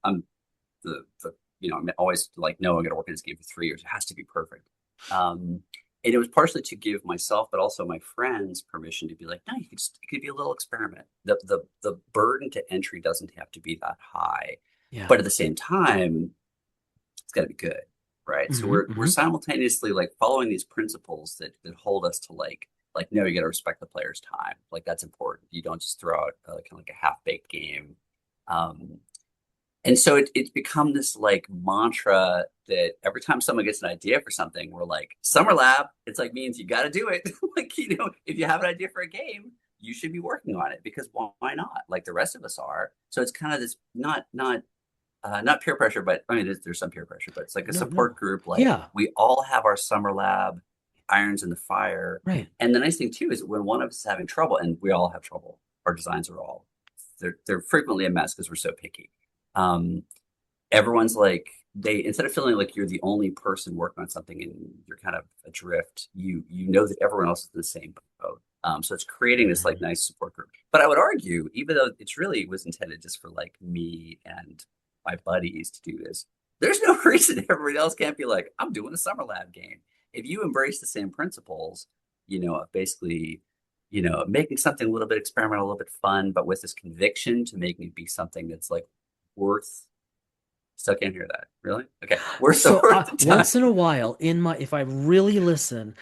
the I'm always like, no, I'm going to work in this game for 3 years. It has to be perfect. And it was partially to give myself, but also my friends, permission to be like, no, it could be a little experiment. The burden to entry doesn't have to be that high, Yeah. but at the same time, it's got to be good, right? So we're simultaneously like following these principles that hold us to like, no, you got to respect the player's time. Like, that's important. You don't just throw out kind of like a half-baked game. And so it's become this like mantra that every time someone gets an idea for something, we're like, Summer Lab, it's like means you got to do it. Like, if you have an idea for a game, you should be working on it, because why not? Like the rest of us are. So it's kind of this not peer pressure, but I mean, there's some peer pressure, but it's like a support group. Like, we all have our Summer Lab irons in the fire. Right. And the nice thing too is when one of us is having trouble, and we all have trouble, our designs are they're frequently a mess because we're so picky. Everyone's like, instead of feeling like you're the only person working on something and you're kind of adrift, you know that everyone else is in the same boat. So it's creating this like nice support group. But I would argue, even though it's really was intended just for like me and my buddies to do this, there's no reason everybody else can't be like, I'm doing a Summer Lab game. If you embrace the same principles, basically, making something a little bit experimental, a little bit fun, but with this conviction to making it be something that's like worth. Still can't hear that. Really? Okay. Worth the time. Once in a while, if I really listen,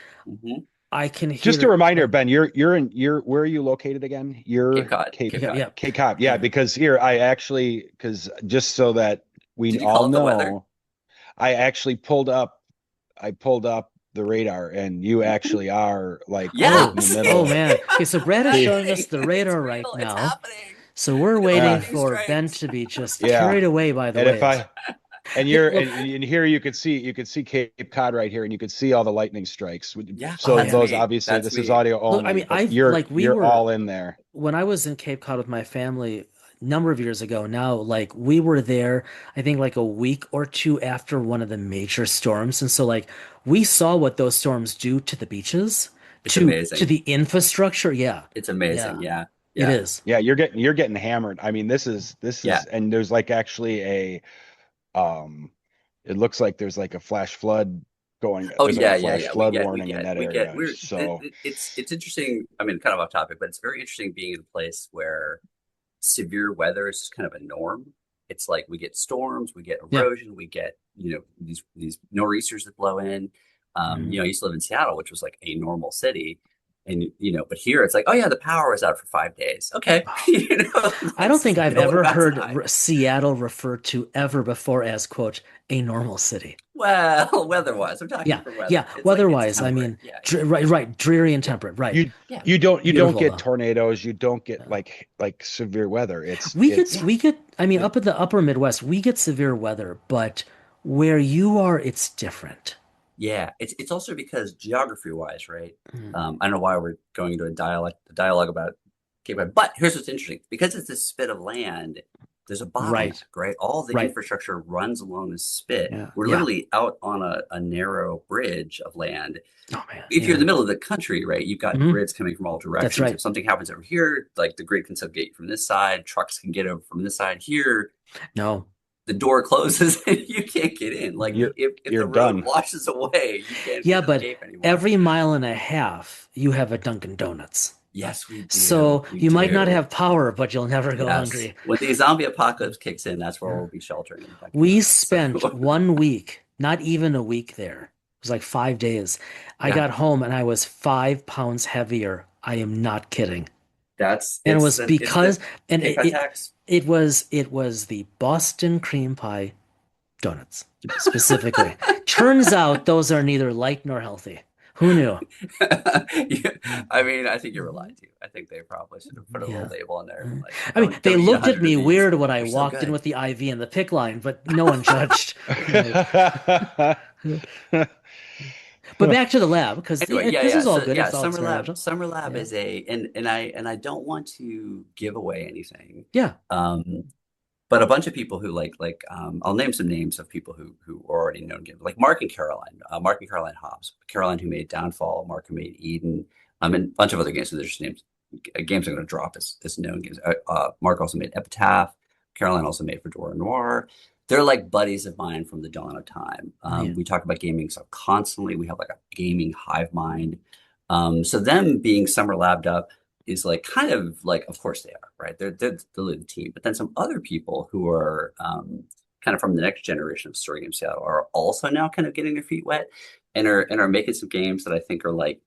I can hear. Just a reminder, Ben, you're where are you located again? You're Cape Cod. Cape Cod. Yeah, because here because just so that we all know, I actually pulled up the radar, and you actually are like Yeah. right in the middle. Oh man. Okay, so Brad is showing us the radar It's right real. It's now. happening. So we're Look at the waiting lightning for Ben strikes. to be just Yeah. carried away by the And if waves. and Yeah, you're look, and here you could see Cape Cod right here, and you could see all the lightning strikes. Yeah. So that's those me. obviously That's this is me. audio look, I only, mean, but we you're were all in there. when I was in Cape Cod with my family a number of years ago now, like we were there, I think like a week or two after one of the major storms. And so like we saw what those storms do to the beaches, It's to amazing. the infrastructure. Yeah. It's amazing. Yeah, Yeah. it Yeah. is. Yeah, you're getting hammered. I mean, this Yeah. is, and there's like actually um, it looks like there's like a flash flood going. Oh There's like a yeah, yeah, flash yeah. flood warning in that area. So It's interesting. I mean, kind of off topic, but it's very interesting being in a place where severe weather is just kind of a norm. It's like we get storms, we get Yeah. erosion, we get, these nor'easters that blow in. Mhm. I used to live in Seattle, which was like a normal city. And but here it's like, oh yeah, the power was out for 5 days. Okay. I don't think I've no one ever bats heard an eye. Seattle referred to ever before as, quote, a normal city. Well, weather-wise, I'm talking Yeah, for weather. yeah. It's like it's Weather-wise, I temperate. mean, Yeah, right, dreary and temperate, right. yeah, you don't Beautiful get though. tornadoes, you don't get Yeah. like severe weather. It's We it's get, I mean, it, up at the upper Midwest, we get severe weather, but where you are, it's different. yeah. It's also because geography-wise, right? Mm. I don't know why we're going into a dialogue about Cape Cod, but here's what's interesting: because it's this spit of land, there's a Right, bottleneck, right? All the right. infrastructure runs along this spit. Yeah, We're yeah. literally out on a narrow bridge of land. Oh man, If you're in the yeah. middle of the country, right, you've got Mhm. grids coming from all That's directions. right. If something happens over here, like the grid can subgate from this side, trucks can get over from this side. Here, No, the door closes and you can't get in. Like Mhm. if you're the road done. washes away, you can't Yeah, get to the but Cape anymore. every mile and a half, you have a Dunkin' Donuts. Yes, we do. So We you might not do. have power, but you'll never go Yes. hungry. When the zombie apocalypse kicks in, that's where Yeah. we'll be sheltering in Dunkin' We Donuts. spent So, 1 week, not even a week there. It was like 5 days. I yeah, got home and I was 5 pounds heavier. I am not kidding. And it was it's because, the and Cape Cod tax. it was the Boston cream pie donuts specifically. Turns out those are neither light nor healthy. Who knew? Yeah, I mean, I think you were lied to. I think they probably should have put a little Yeah. label on there. Like, I mean, they don't eat looked at 100 me of these. weird when I They're so walked in good. with the IV and the pick line, but no one judged. But back to the lab, because Anyway, yeah, this yeah. is all So good. yeah, It's all experimental. Summer Lab Yeah. is and I don't want to give away anything. Yeah. But a bunch of people who I'll name some names of people who are already known games, like Mark and Caroline Hobbs. Caroline, who made Downfall, Mark, who made Eden, and a bunch of other games. So there's just names. Games I'm going to drop as known games. Mark also made Epitaph. Caroline also made Fedora Noir. They're like buddies of mine from the dawn of time. Yeah. We talk about gaming stuff constantly. We have like a gaming hive mind. So them being summer labbed up is like kind of like, of course they are, right? They're the team. But then some other people who are kind of from the next generation of Story Game Seattle are also now kind of getting their feet wet and are making some games that I think are like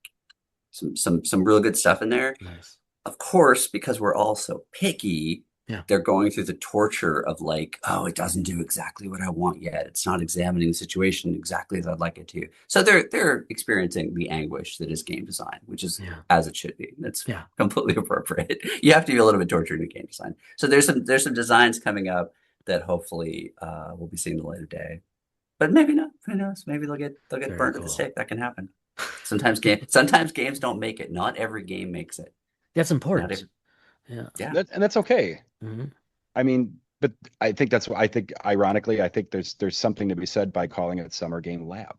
some real good stuff in there. Nice. Of course, because we're all so picky, Yeah. they're going through the torture of like, oh, it doesn't do exactly what I want yet. It's not examining the situation exactly as I'd like it to. So they're experiencing the anguish that is game design, which is as it should be. That's completely appropriate. You have to be a little bit tortured in game design. So there's some designs coming up that hopefully will be seeing the light of day. But maybe not. Who knows? Maybe they'll get burnt at the stake. That can happen. Sometimes games don't make it. Not every game makes it. That's important. Yeah. And that's okay. Mm-hmm. I mean, but I think ironically, I think there's something to be said by calling it Summer Game Lab.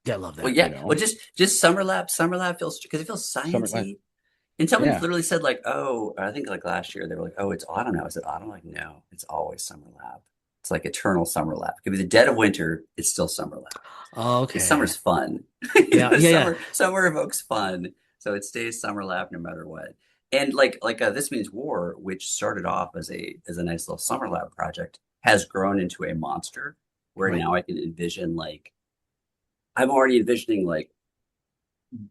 Yeah, I love that. Well, yeah. Well, just Summer Lab feels, because it feels sciencey. And someone literally said like, oh, I think like last year they were like, oh, it's autumn now. Is it autumn? Like, no, it's always Summer Lab. It's like eternal Summer Lab. It could be the dead of winter. It's still Summer Lab. Oh, okay. Summer's fun. Summer evokes fun. So it stays Summer Lab no matter what. And like This Means War, which started off as a nice little Summer Lab project, has grown into a monster where now I can envision I'm already envisioning like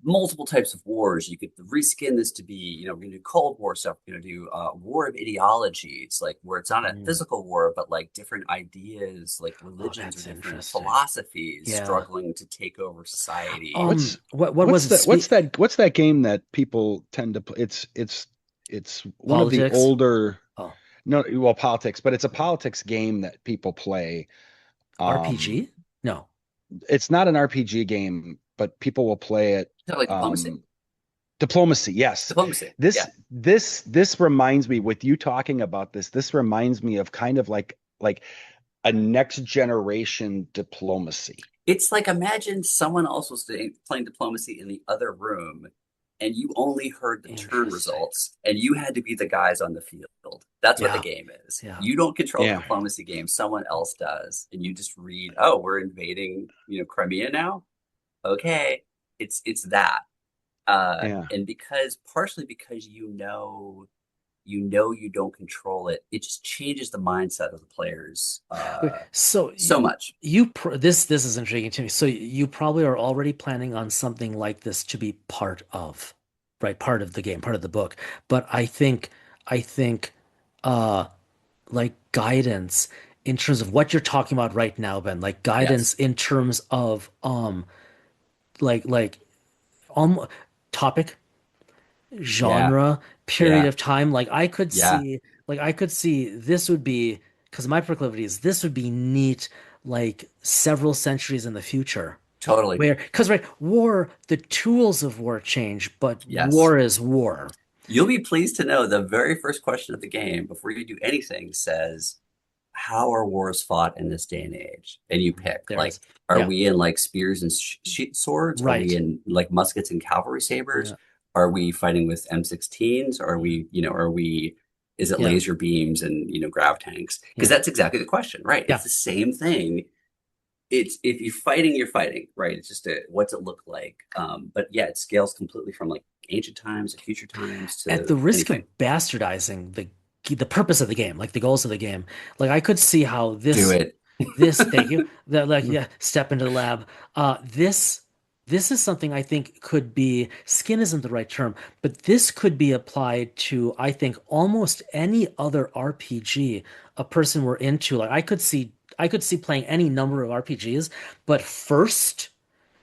multiple types of wars. You could reskin this to be, we're going to do Cold War stuff. We're going to do War of Ideology. It's like where it's not a Mm. physical war, but like different ideas, like Oh, religions or that's different interesting. philosophies Yeah. struggling to take over society. What was it? What's that game that people tend to play? It's one of the Politics? older, Oh, no, well, politics, but it's a politics game that people play. RPG? No. It's not an RPG game, but people will play it. Like diplomacy. Diplomacy, yes. Diplomacy. This Yeah. this reminds me, with you talking about this reminds me of kind of like a next generation diplomacy. It's like, imagine someone else was playing diplomacy in the other room and you only heard the turn results and you had to be the guys on the field. That's what the game is. Yeah. You don't control the Yeah. diplomacy game, someone else does. And you just read, oh, we're invading, Crimea now. Okay. It's that. Yeah. And partially because you don't control it, it just changes the mindset of the players So much. This is intriguing to me. So you probably are already planning on something like this to be part of, right? Part of the game, part of the book. But I think like guidance in terms of what you're talking about right now, Ben, like guidance in terms of like um topic, genre, period Yeah. of time. Yeah. I could see this would be, because my proclivity is this would be neat like several centuries in the future. Totally. Because right, war, the tools of war change, but Yes. war is war. You'll be pleased to know the very first question of the game before you do anything says, how are wars fought in this day and age? And you pick, There like, is. are Yeah. we in like spears and sheath swords? Are Right. we in like muskets and cavalry sabers? Yeah. Are we fighting with M16s? Are we, is it Yeah. laser beams and, grav tanks? Because Yeah. that's exactly the question, right? Yeah. It's the same thing. It's if you're fighting, right? It's just what's it look like? But yeah, it scales completely from like ancient times to future times to At the risk anything. of bastardizing the purpose of the game, like the goals of the game, like I could see how Do this it. thank you, that like step into the lab. This is something I think could be, skin isn't the right term, but this could be applied to, I think, almost any other RPG a person were into. Like I could see playing any number of RPGs, but first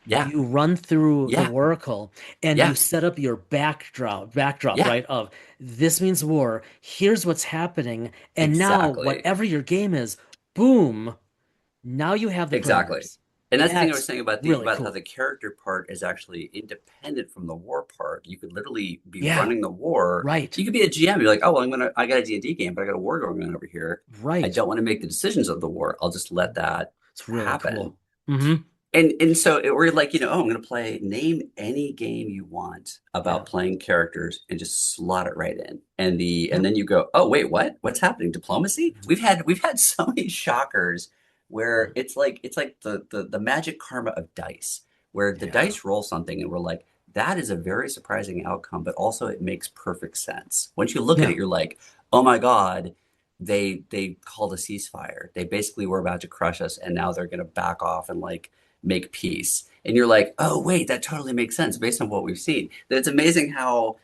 Yeah. you run through the Yeah. Oracle and Yeah. you set up your backdrop, Yeah. right? Of this means war. Here's what's happening. And now Exactly. whatever your game is, boom, now you have the Exactly. parameters. And that's the thing I was That's saying about really how cool. the character part is actually independent from the war part. You could literally be Yeah. running the war. Right. You could be a GM. You're like, oh, well, I got a D&D game, but I got a war going on over here. I Right. don't want to make the decisions of the war. I'll just let that It's really happen. cool. Mm-hmm. And so we're like, oh, I'm going to name any game you want about playing characters and just slot it right in. And then you go, oh, wait, what? What's happening? Diplomacy? We've had so many shockers where it's like the magic karma of dice, where the dice roll something and we're like, that is a very surprising outcome, but also it makes perfect sense. Once you look at it, you're like, oh my God, they called a ceasefire. They basically were about to crush us, and now they're going to back off and like make peace. And you're like, oh, wait, that totally makes sense based on what we've seen. That it's amazing how,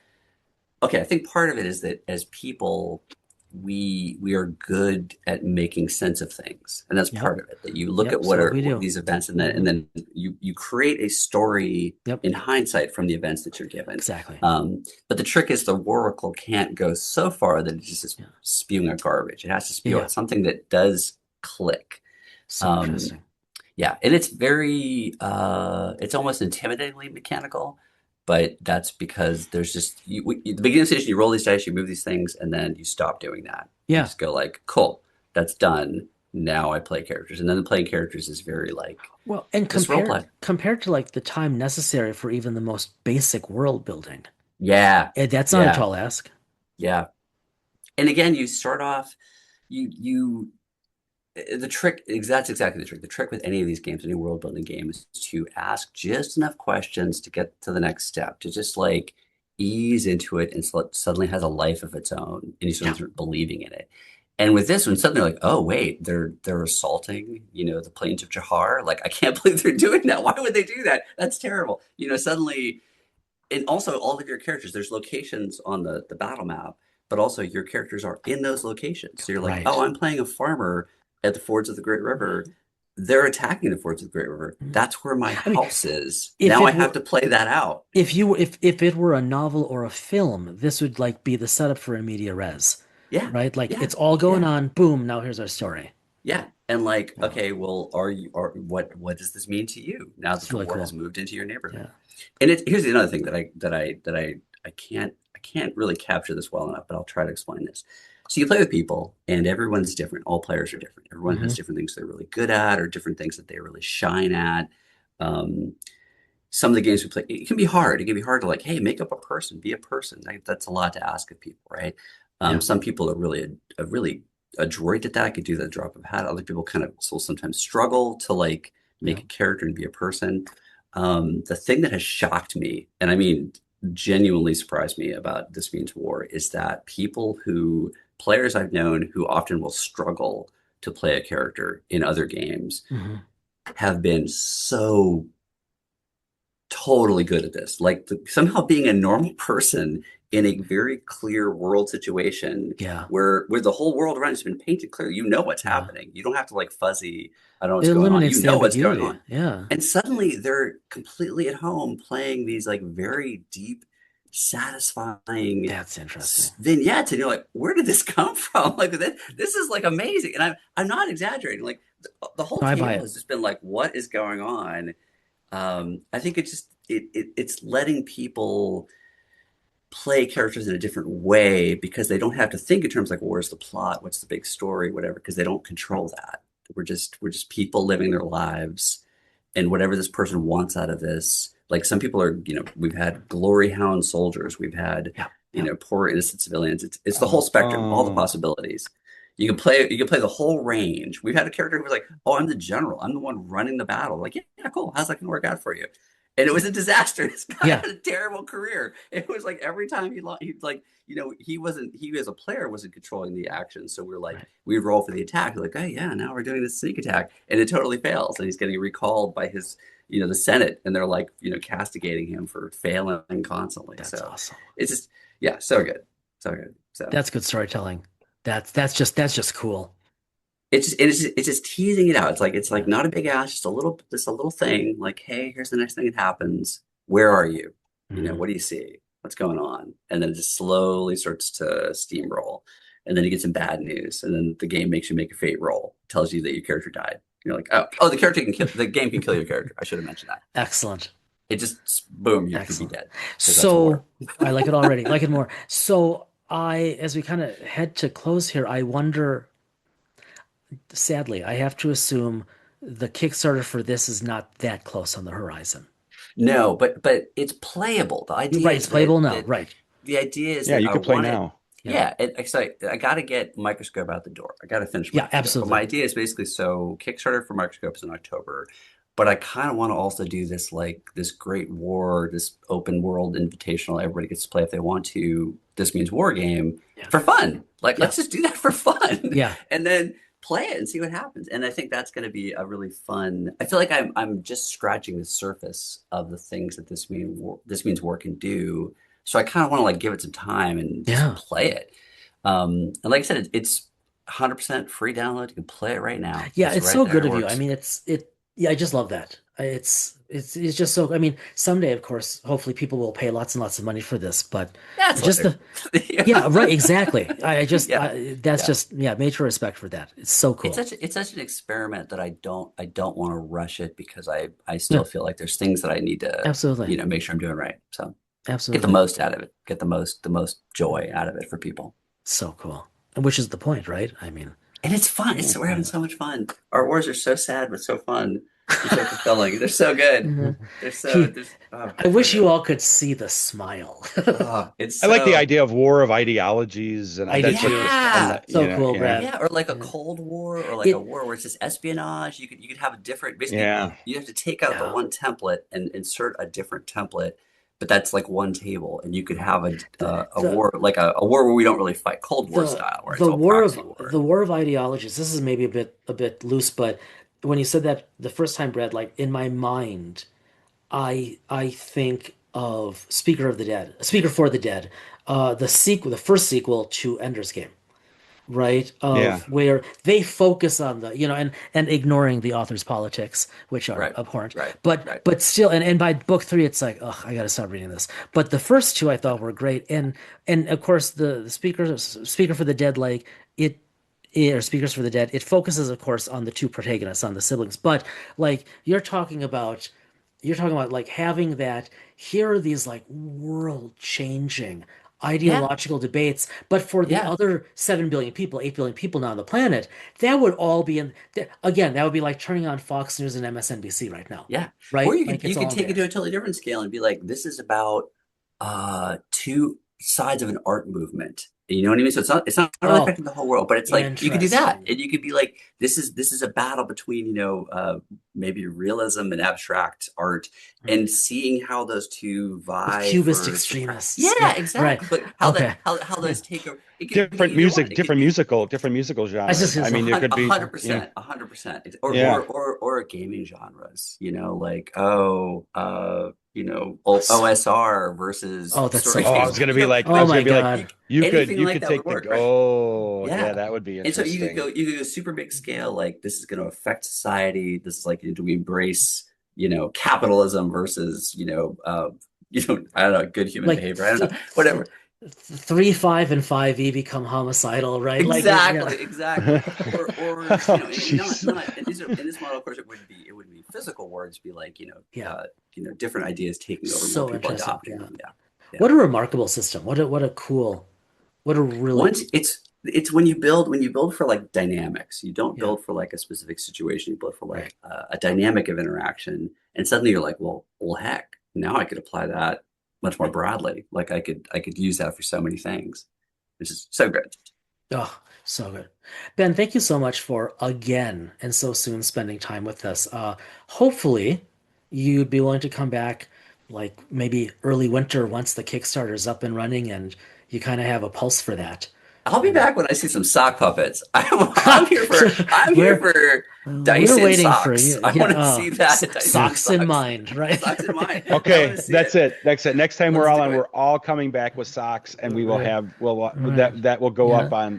okay, I think part of it is that as people, we are good at making sense of things. And that's part of it, that you look at what are these events and then you create a story in hindsight from the events that you're given. Exactly. But the trick is the Oracle can't go so far that it just is spewing out garbage. It has to spew out something that does click. So interesting. Yeah, and it's very, it's almost intimidatingly mechanical, but that's because there's just, the beginning of the station, you roll these dice, you move these things, and then you stop doing that. Yeah. You just go like, cool, that's done. Now I play characters. And then the playing characters is very like, well, and compared to like the time necessary for even the most basic world building. Yeah. That's not a tall ask. Yeah. And again, you start off, the trick, that's exactly the trick. The trick with any of these games, any world building game, is to ask just enough questions to get to the next step, to just like ease into it, and so it suddenly has a life of its own, and you start believing in it. And with this one, suddenly like, oh wait, they're assaulting, the plains of Jahar. Like, I can't believe they're doing that. Why would they do that? That's terrible. Suddenly, and also all of your characters, there's locations on the battle map, but also your characters are in those locations. So you're like, Right. oh, I'm playing a farmer at the fords of the Great River. They're attacking the fords of the Great River. That's where my I mean, house is. if Now I it have were to play that out. if it were a novel or a film, this would like be the setup for a media res, Yeah, right? Like yeah, it's all going yeah. on. Boom. Now here's our story. Yeah. And like, Yeah. okay, well, what does this mean to you now that It's the really war cool. has moved into your neighborhood? Yeah. And here's another thing that I can't really capture this well enough, but I'll try to explain this. So you play with people, and everyone's different. All players are different. Everyone has different things they're really good at, or different things that they really shine at. Um, some of the games we play, it can be hard. It can be hard to like, hey, make up a person, be a person. That's a lot to ask of people, right? Yeah. Some people are really adroit at that, could do the drop of a hat. Other people kind of will sometimes struggle to like make a character and be a person. The thing that has shocked me, and I mean genuinely surprised me about This Means War, is that players I've known who often will struggle to play a character in other games have been so totally good at this. Like somehow being a normal person in a very clear world situation Yeah. where the whole world around has been painted clear. You know what's happening. You don't have to like fuzzy, I don't know what's It going on. eliminates You the know what's going ambiguity. on. Yeah. And suddenly they're completely at home playing these like very deep, satisfying That's interesting. vignettes. And you're like, where did this come from? Like this is like amazing. And I'm not exaggerating. Like the whole I table buy it. has just been like, what is going on? I think it's letting people play characters in a different way because they don't have to think in terms like, well, where's the plot? What's the big story? Whatever, because they don't control that. We're just people living their lives, and whatever this person wants out of this. Like some people are, we've had glory hound soldiers, we've had, poor innocent civilians. It's the whole spectrum, all the possibilities. You can play the whole range. We've had a character who was like, "Oh, I'm the general. I'm the one running the battle." Like, yeah, cool. How's that gonna work out for you? And it was a disaster. This guy had a terrible career. It was like every time he like, he as a player wasn't controlling the action. So we're like, we roll for the attack. We're like, oh yeah, now we're doing this sneak attack, and it totally fails. And he's getting recalled by his, the Senate, and they're like, castigating him for failing constantly. That's so awesome. It's just, yeah, so good, so good. So that's good storytelling. That's just cool. It's just teasing it out. It's like not a big ask, just a little thing. Like, hey, here's the next thing that happens. Where are you? What do you see? What's going on? And then it just slowly starts to steamroll. And then you get some bad news. And then the game makes you make a fate roll. Tells you that your character died. You're like, oh, the game can kill your character. I should have mentioned that. Excellent. It just boom, you could be dead. So I like it already. Like it more. So as we kind of head to close here, I wonder. Sadly, I have to assume the Kickstarter for this is not that close on the horizon. No, but it's playable. The idea right, it's playable now. Right. The idea is you can play now. Yeah, I got to get Microscope out the door. I got to finish. Yeah, absolutely. But my idea is basically Kickstarter for Microscope is in October, but I kind of want to also do this this great war, this open world invitational. Everybody gets to play if they want to. This Means War game for fun. Let's just do that for fun. Yeah, and then play it and see what happens. And I think that's going to be a really fun. I feel like I'm just scratching the surface of the things that This Means War can do. So I kind of want to give it some time and just play it. And like I said, it's 100% free download. You can play it right now. Yeah, it's so good of you. I mean, I just love that. It's just so. I mean, someday, of course, hopefully, people will pay lots and lots of money for this. But just right, exactly. Just major respect for that. It's so cool. It's such an experiment that I don't want to rush it because I still feel like there's things that I need to absolutely make sure I'm doing right. So absolutely get the most out of it. Get the most joy out of it for people. So cool, and which is the point, right? I mean, and it's fun. We're having so much fun. Our wars are so sad but so fun. They're so fulfilling. They're so good. They're so. I wish you all could see the smile. It's. I like the idea of war of ideologies, and so cool, Brad. Yeah, or like a Cold War, or like a war where it's just espionage. You could have a different. Basically, you have to take out the one template and insert a different template. But that's like one table, and you could have a war like a war where we don't really fight, Cold War style, where it's all proxy war. the war of ideologies. This is maybe a bit loose, but when you said that the first time, Brad, like in my mind, I think of Speaker for the Dead, the first sequel to Ender's Game, right? Yeah. Of where they focus on the, and ignoring the author's politics, which are Right. abhorrent. Right. But Right. but still, and by book three, it's like, oh, I gotta stop reading this. But the first two I thought were great, and of course the Speaker for the Dead, like or Speakers for the Dead, it focuses, of course, on the two protagonists, on the siblings. But like you're talking about like having that. Here are these like world changing Yeah. ideological debates, but for the Yeah. other 7 billion people, 8 billion people now on the planet, that would all be again, that would be like turning on Fox News and MSNBC right now, Yeah. right? Or you Like could it's you could all take it to there. a totally different scale and be like, this is about two sides of an art movement. You know what I mean? So it's not really Oh, affecting the whole world, but it's like you could do that. interesting. And you could be like, this is a battle between, maybe realism and abstract art Hmm. and seeing how those two With vie Cubist for extremists. yeah, Yeah, right. exactly. But how Okay. how Yeah. those take over it could be Different either one. music, It could be different musical I was just genres. gonna I say, mean, it could a be, hundred you know, percent, 100%. Or yeah. or gaming genres, like so, OSR versus oh, that's so story Oh, I cool. was gonna be like, Oh my you, God. anything you like could that would take work, the, right? oh, yeah, Yeah. that would be And so interesting. you could go super big scale, like this is going to affect society. This is like, do we embrace, capitalism versus, I don't know, good human Like behavior. I don't know, whatever. 3, 5, and 5e become homicidal, right? Like, yeah. Exactly. Or Oh, jeez. not in this model, of course, it wouldn't be physical words, be like, Yeah. different ideas taking over, more So people interesting. adopting Yeah. them. Yeah. Yeah. What a remarkable system. What a really Once it's when you build for like dynamics, you don't yeah, build for like a specific situation, you build for right. like a dynamic of interaction, and suddenly you're like, well, heck, now I could apply that much more broadly. Like I could use that for so many things. This is so good. Oh, so good. Ben, thank you so much for again and so soon spending time with us. Hopefully you'd be willing to come back like maybe early winter once the Kickstarter's up and running and you kind of have a pulse for that. I'll be And back when I see some sock puppets. I'm here we're for dice we're and waiting for socks. you. I Yeah, want to see that dice and socks in socks. mind, right? Socks in mind. I Okay, want to see that's it. That's it. Next time Let's we're all do on, it. we're all coming back with socks, and we will Right. have Right. that will go Yeah. up on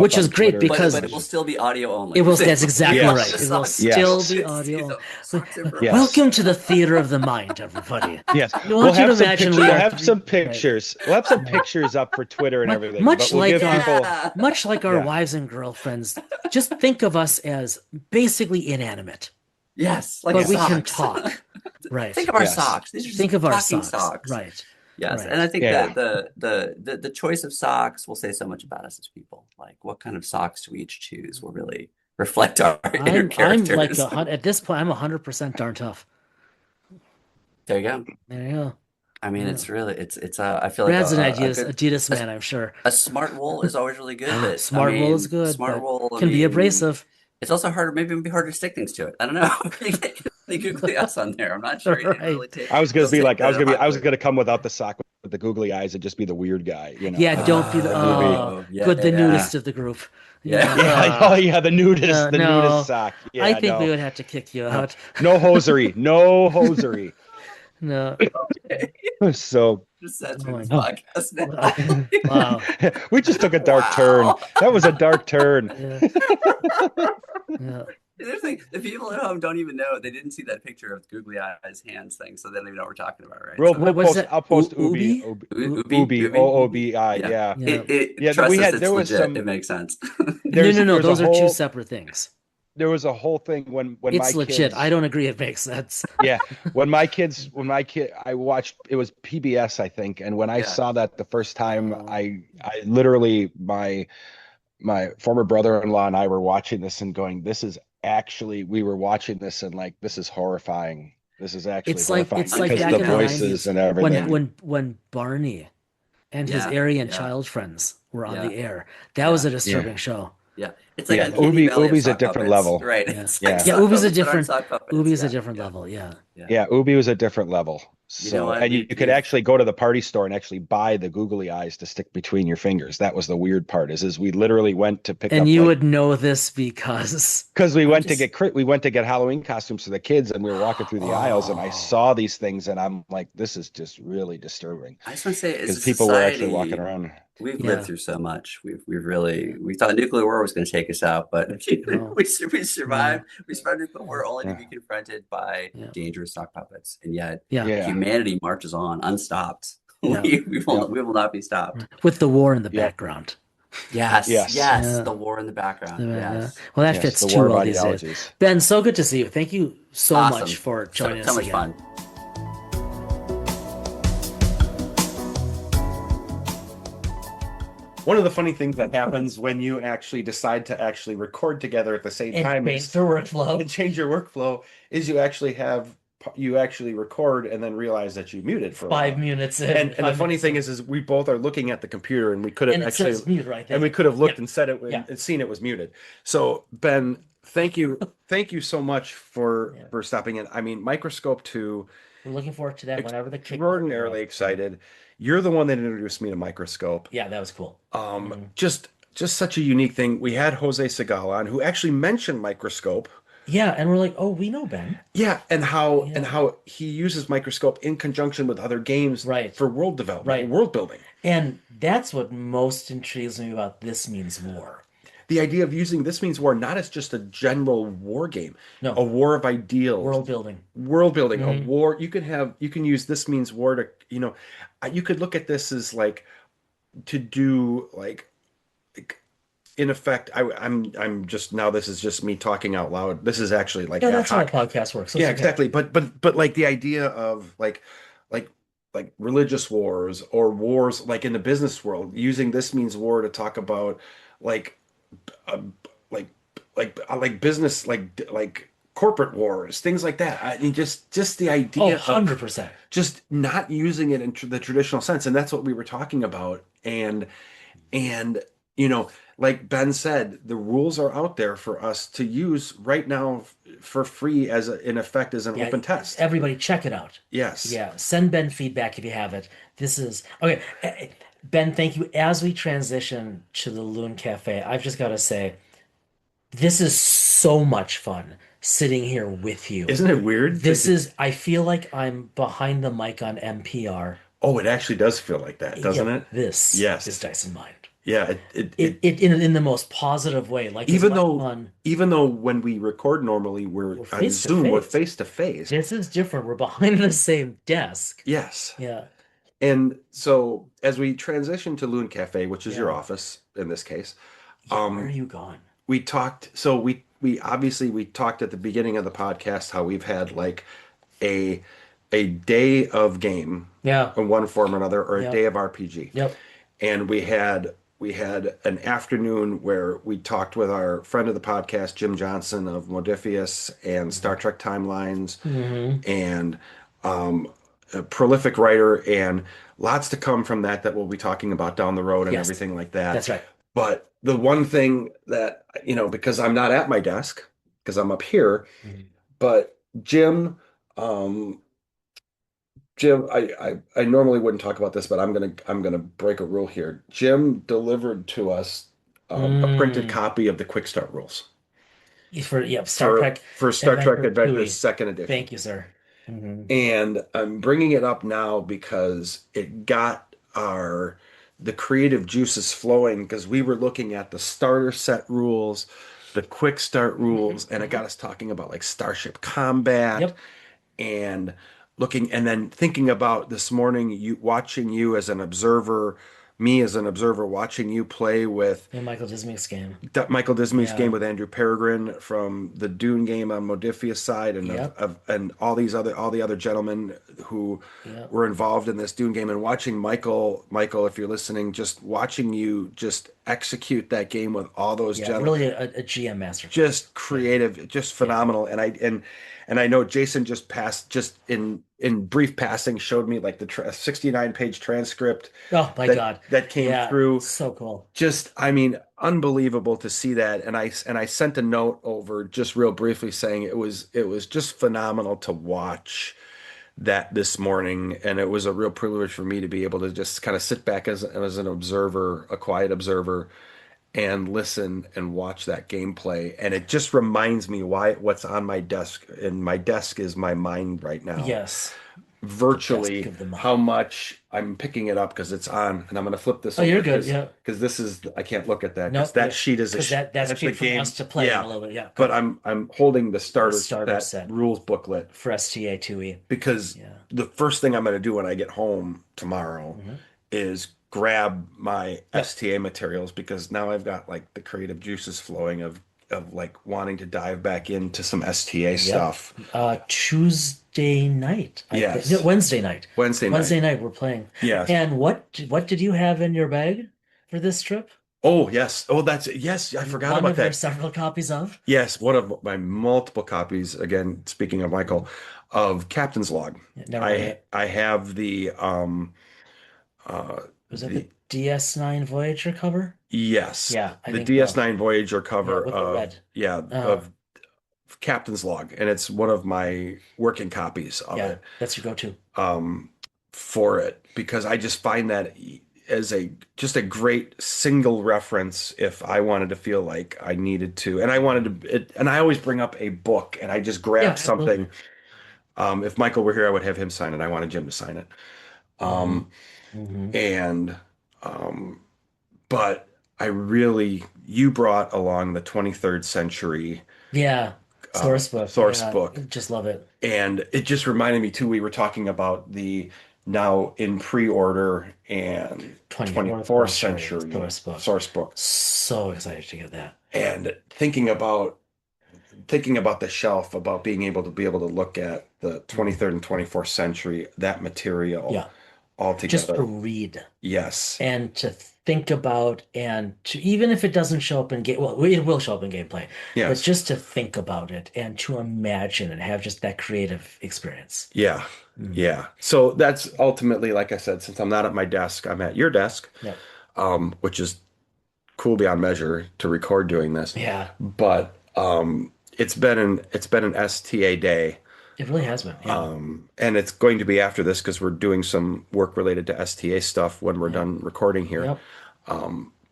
Which is great Twitter. because But it will still be audio only. it will. That's exactly Yes. right. It will Socks. still Yes. be audio. Socks in Yes. Welcome to the theater of the mind, everybody. Yes, We want you to imagine we we'll are have some right. pictures. We'll have some pictures up for Twitter and everything. Much But we'll like give our people. much like our Yeah. wives and girlfriends, just think of us as basically inanimate, Yes, like but we socks. can talk. Right. Think of our Yes. socks. These are just Think of our talking socks. Right. Yes, Right. and I think Yeah. that the choice of socks will say so much about us as people. Like, what kind of socks do we each choose will really reflect our inner I'm characters. like at this point, I'm 100% darn tough. There you go. There you go. I mean, Yeah. it's really I feel like Brad's an a Adidas man, I'm sure. a smart wool is always really good. But Smart wool is good, smart but wool can be abrasive. It's also harder, maybe it'd be harder to stick things to it. I don't know. The googly eyes on there. I'm not sure. You didn't Right. really take. I was gonna they'll be take like, I was the gonna be, hot I was glue. gonna come without the sock with the googly eyes and just be the weird guy, you know. Yeah, don't be the Oh, good, the yeah. nudist of the group. Yeah. Yeah, oh yeah, the nudist no. sock. Yeah, I think no. we would have to kick you out. No hosiery, no hosiery. No. So Just said Oh through my this God. podcast now. Wow. we just took a dark turn. Wow. That was a dark turn. Yeah. Yeah. The people at home don't even know. They didn't see that picture of googly eyes hands thing, so they don't even know what we're talking about, right? We'll, So- we'll What's post. that? I'll post Ubi? Ubi, Oobi, yeah. Yeah. Trust we us, had it's there was legit. some. It makes sense. There's No. a Those are two whole- separate things. There was a whole thing when my It's legit. kids, I don't agree. It makes sense. yeah, when my kid, I watched, it was PBS, I think, and when I Yeah. saw that the first time, Oh. I literally, my former brother-in-law and I were watching this and going, we were watching this and like, this is horrifying. This is actually It's like horrifying back because in the the voices 90s and everything. when Barney and his Yeah, Aryan yeah. child friends were on Yeah. the air. That was a Yeah. disturbing show. Yeah, it's like Yeah, Uncanny Valley of Ubi's a sock different puppets, level. right? Yeah. It's Yeah. like Yeah, sock Ubi's a puppets that aren't different sock puppets. Ubi's a Yeah, different yeah. level. Yeah. Yeah, Ubi was a different level. You know So, what? and you could actually go to the party store and actually buy the googly eyes to stick between your fingers. That was the weird part is we literally went to pick And up you like would know this because we I'm went to just we went to get Halloween costumes for the kids and we were walking through the aisles and I oh saw these things and I'm like, this is just really disturbing I just want to say, as because a people were actually walking society, around. we've lived yeah. through so much. We've really we thought nuclear war was going to take us out, but Oh, we yeah. survived. We survived nuclear war only to Yeah. be confronted by Yeah. dangerous sock puppets, and yet Yeah. Yeah. humanity marches on unstopped. Yeah. Yep. We will not be stopped. With the war in the Yep. background. Yes, Yes. yes, Yeah. the war in the background. Yeah. Yes, Well, that Yes. fits The too war of well these days. ideologies. Ben, so good to see you. Thank you so much awesome. for joining So us much again. fun. One of the funny things that happens when you actually decide to actually record together at the same And time change their and workflow. change your workflow is you actually record and then realize that you muted for a 5 while. minutes in. And the 5 funny minutes thing in. is we both are looking at the computer and we could have And it actually says mute right there. and we could have looked Yeah. and said it Yeah. and seen it was muted. So Ben, thank you so much for stopping in. I mean, Microscope 2, We're looking forward to that whenever the extraordinarily excited. You're the one that introduced me to Microscope. Yeah, that was cool. Just such a unique thing. We had Jose Segal on who actually mentioned Microscope. Yeah, and we're like, oh, we know Ben. Yeah, and how he uses Microscope in conjunction with other games Right. for world development, Right. world building. And that's what most intrigues me about This Means War. The idea of using This Means War not as just a general war game, No. a war of ideals, World building. a war. You can use This Means War to, you could look at this as like to do like in effect, I'm just now. This is just me talking out loud. This is actually like Yeah, ad that's how a hoc. podcast works. Yeah, That's okay. exactly. But like the idea of like religious wars or wars like in the business world, using This Means War to talk about like uh, like like business like corporate wars, things like that. I mean, just the Oh, idea of 100%. just not using it in the traditional sense, and that's what we were talking about. And like Ben said, the rules are out there for us to use right now for free in effect as an Yeah, open test. everybody check it out. Yes. Yeah, send Ben feedback if you have it. This is okay. Ben, thank you. As we transition to the Loon Cafe, I've just got to say, this is so much fun sitting here with you. Isn't it weird? I feel like I'm behind the mic on NPR. Oh, it actually does feel like that, doesn't Yeah, it? This Yes. is Dyson Mind. Yeah, It in the most positive way. Like it's even much though fun. even though when we record normally we're on face to Zoom, we're face. face to face. This is different. We're behind the same desk. Yes. Yeah. And so as we transition to Loon Cafe, which is your Yeah. office in this case, Yeah, where are you going? we talked. So we obviously we talked at the beginning of the podcast how we've had like a day of game Yeah. in one form or another, or a Yep. day of RPG. Yep. And we had an afternoon where we talked with our friend of the podcast, Jim Johnson of Modifius and Star Trek Timelines, and a prolific writer, and lots to come from that we'll be talking about down the road and Yes. everything like that. That's right. But the one thing that, because I'm not at my desk, because I'm up here, but Jim, I normally wouldn't talk about this, but I'm gonna break a rule here. Jim delivered to us a printed copy of the Quick Start rules Star Trek for Star Trek Adventure Adventures TUI. second edition. Thank you, sir. Mhm. And I'm bringing it up now because it got the creative juices flowing, because we were looking at the starter set rules, the quick start rules, and it got us talking about like Starship Combat. Yep. And looking and then thinking about this morning, watching you as an observer, me as an observer, watching you play with And Michael Dismuke's game. Michael Dismuke's Yeah. game with Andrew Peregrine from the Dune game on Modifius side, and Yep. and all the other gentlemen who Yep. were involved in this Dune game, and watching Michael, if you're listening, just watching you just execute that game with all those Yeah, gentlemen, really a GM master. just creative, just phenomenal. And I know Jason just in brief passing showed me like the 69-page transcript. Oh my God. That came Yeah, through. so cool. Just, I mean, unbelievable to see that. And I sent a note over just real briefly saying it was just phenomenal to watch that this morning, and it was a real privilege for me to be able to just kind of sit back as an observer, a quiet observer, and listen and watch that gameplay. And it just reminds me what's on my desk, and my desk is my mind right now. Yes. The desk Virtually of the how mind. much I'm picking it up because it's on, and I'm going to flip this Oh, over you're good. Yeah. because this is I can't look at that because Nope. that sheet is Because that's that's the cheap from game. us to play in Yeah, a little bit. Yeah. but Good. I'm holding the Starter that set rules booklet for STA 2E. because Yeah. the first thing I'm going to do when I get home tomorrow Mhm. is grab my Yep. STA materials because now I've got like the creative juices flowing of like wanting to dive back into some STA Yep. stuff. Tuesday night, I think. No, Yes. Wednesday night. Wednesday Wednesday night. night we're playing. Yes. And what did you have in your bag for this trip? Oh, yes. Oh, yes. I forgot One about of your that. several copies of? Yes, one of my multiple copies, again, speaking of Michael, of Captain's Log. Never heard of it. I have Was that the the DS9 Voyager cover? yes, Yeah, I the think so. DS9 Voyager Yeah, cover with the red. of Captain's Log, and it's one of my working copies of Yeah, it that's your go-to. for it because I just find that as a just a great single reference if I wanted to feel like I needed to, and I wanted to, and I always bring up a book and I just Yeah, grab absolutely. something. If Michael were here, I would have him sign it. I wanted Jim to sign it. Um, Mhm. and um, but you brought along the 23rd century Yeah, source book. source Yeah, book, just love it. and it just reminded me too. We were talking about the now in pre-order and 24th century source book. source book, So excited to get that. and thinking about the shelf, about being able to look at the 23rd and 24th century, that material Yeah, all just to together. read Yes. and to think about and to even if it doesn't show up in game, well, it will show up in gameplay, but Yes. just to think about it and to imagine and have just that creative experience. Yeah. Mhm. Yeah. So that's ultimately, like I said, since I'm not at my desk, I'm at your desk, Yep. which is cool beyond measure to record doing this. Yeah, But it's been an STA day. it really has been. Yeah. And it's going to be after this because we're doing some work related to STA stuff when we're Yep. done recording here. Yep.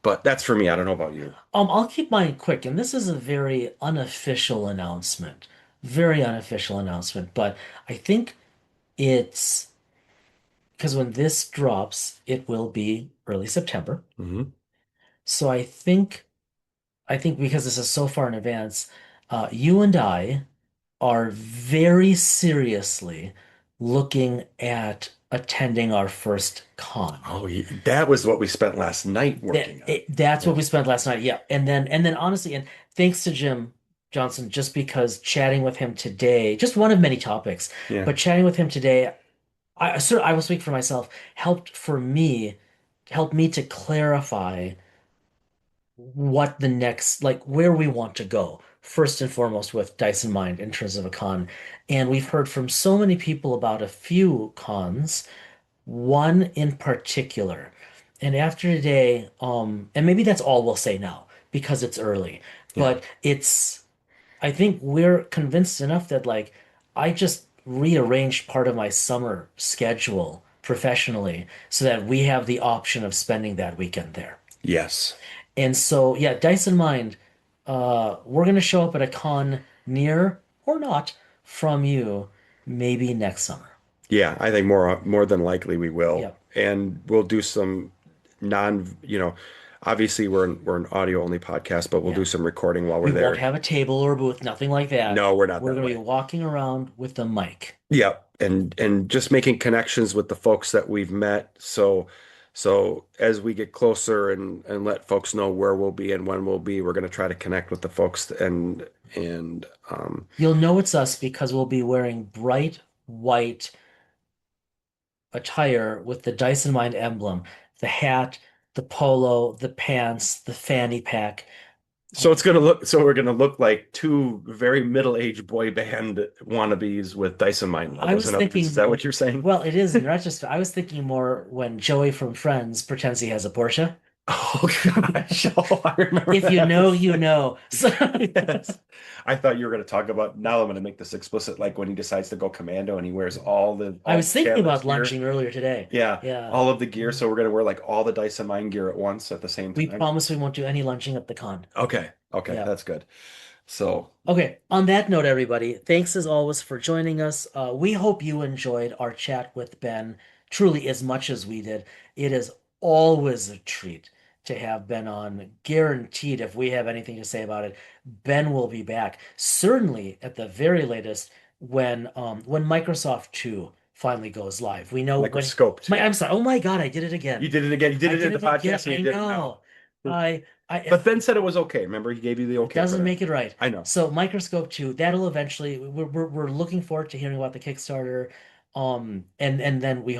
But that's for me. I don't know about you. I'll keep mine quick, and this is a very unofficial announcement. Very unofficial announcement, but I think it's because when this drops, it will be early September. Hmm. So I think because this is so far in advance, you and I are very seriously looking at attending our first con. Oh, that was what we spent last night working on. That's Yeah. what we spent last night. Yeah. And then honestly, and thanks to Jim Johnson, just because chatting with him today, just one of many topics, Yeah. but chatting with him today, I will speak for myself, helped me to clarify what the next, like where we want to go. First and foremost with Dice in mind in terms of a con. And we've heard from so many people about a few cons, one in particular. And after today, and maybe that's all we'll say now because it's early, Yeah. but I think we're convinced enough that like I just rearranged part of my summer schedule professionally so that we have the option of spending that weekend there. Yes. And so, yeah, Dice in mind, we're gonna show up at a con near or not from you, maybe next summer. Yeah, I think more than likely we will. Yep. And we'll do some obviously we're an audio only podcast, but we'll Yeah. do some recording while We we're won't there. have a table or a booth, nothing like that. No, we're not We're that gonna be way. walking around with the mic. Yeah, and just making connections with the folks that we've met. So as we get closer and let folks know where we'll be and when we'll be, we're going to try to connect with the folks and You'll know it's us because we'll be wearing bright white attire with the Dyson Mind emblem, the hat, the polo, the pants, the fanny pack. so we're going to look like two very middle-aged boy band wannabes with Dyson Mind I was logos. thinking, Is that what you're saying? well, it is in retrospect. I was thinking more when Joey from Friends pretends he has a Porsche. Oh gosh. Oh, I remember If you that. know, you know. So, Yes. I thought you were going to talk about, now I'm going to make this explicit, like when he decides to go commando and he wears I all was thinking Chandler's about gear. lunching earlier today. Yeah, Yeah. all of the gear. So we're going to wear like all the Dice of Mine gear at once at the same We time. promise we won't do any lunching at the con. Okay. Okay. Yeah. That's good. So Okay, on that note, everybody, thanks as always for joining us. We hope you enjoyed our chat with Ben truly as much as we did. It is always a treat to have Ben on. Guaranteed, if we have anything to say about it, Ben will be back. Certainly at the very latest when Microsoft 2 finally goes live. We know when Microscope too. I'm sorry. Oh my God, I did it again. You did it again. You did I it in did the it again. podcast and I you did it now. know. I But Ben said it was okay. Remember, he gave you the it okay for doesn't that. make it right. I know. So Microscope 2, that'll eventually we're looking forward to hearing about the Kickstarter. And then we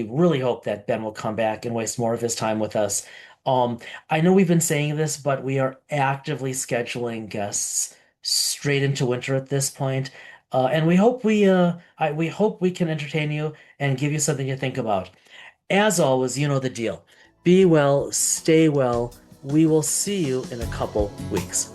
really hope that Ben will come back and waste more of his time with us. I know we've been saying this, but we are actively scheduling guests straight into winter at this point. And we hope we can entertain you and give you something to think about. As always, you know the deal. Be well, stay well. We will see you in a couple weeks.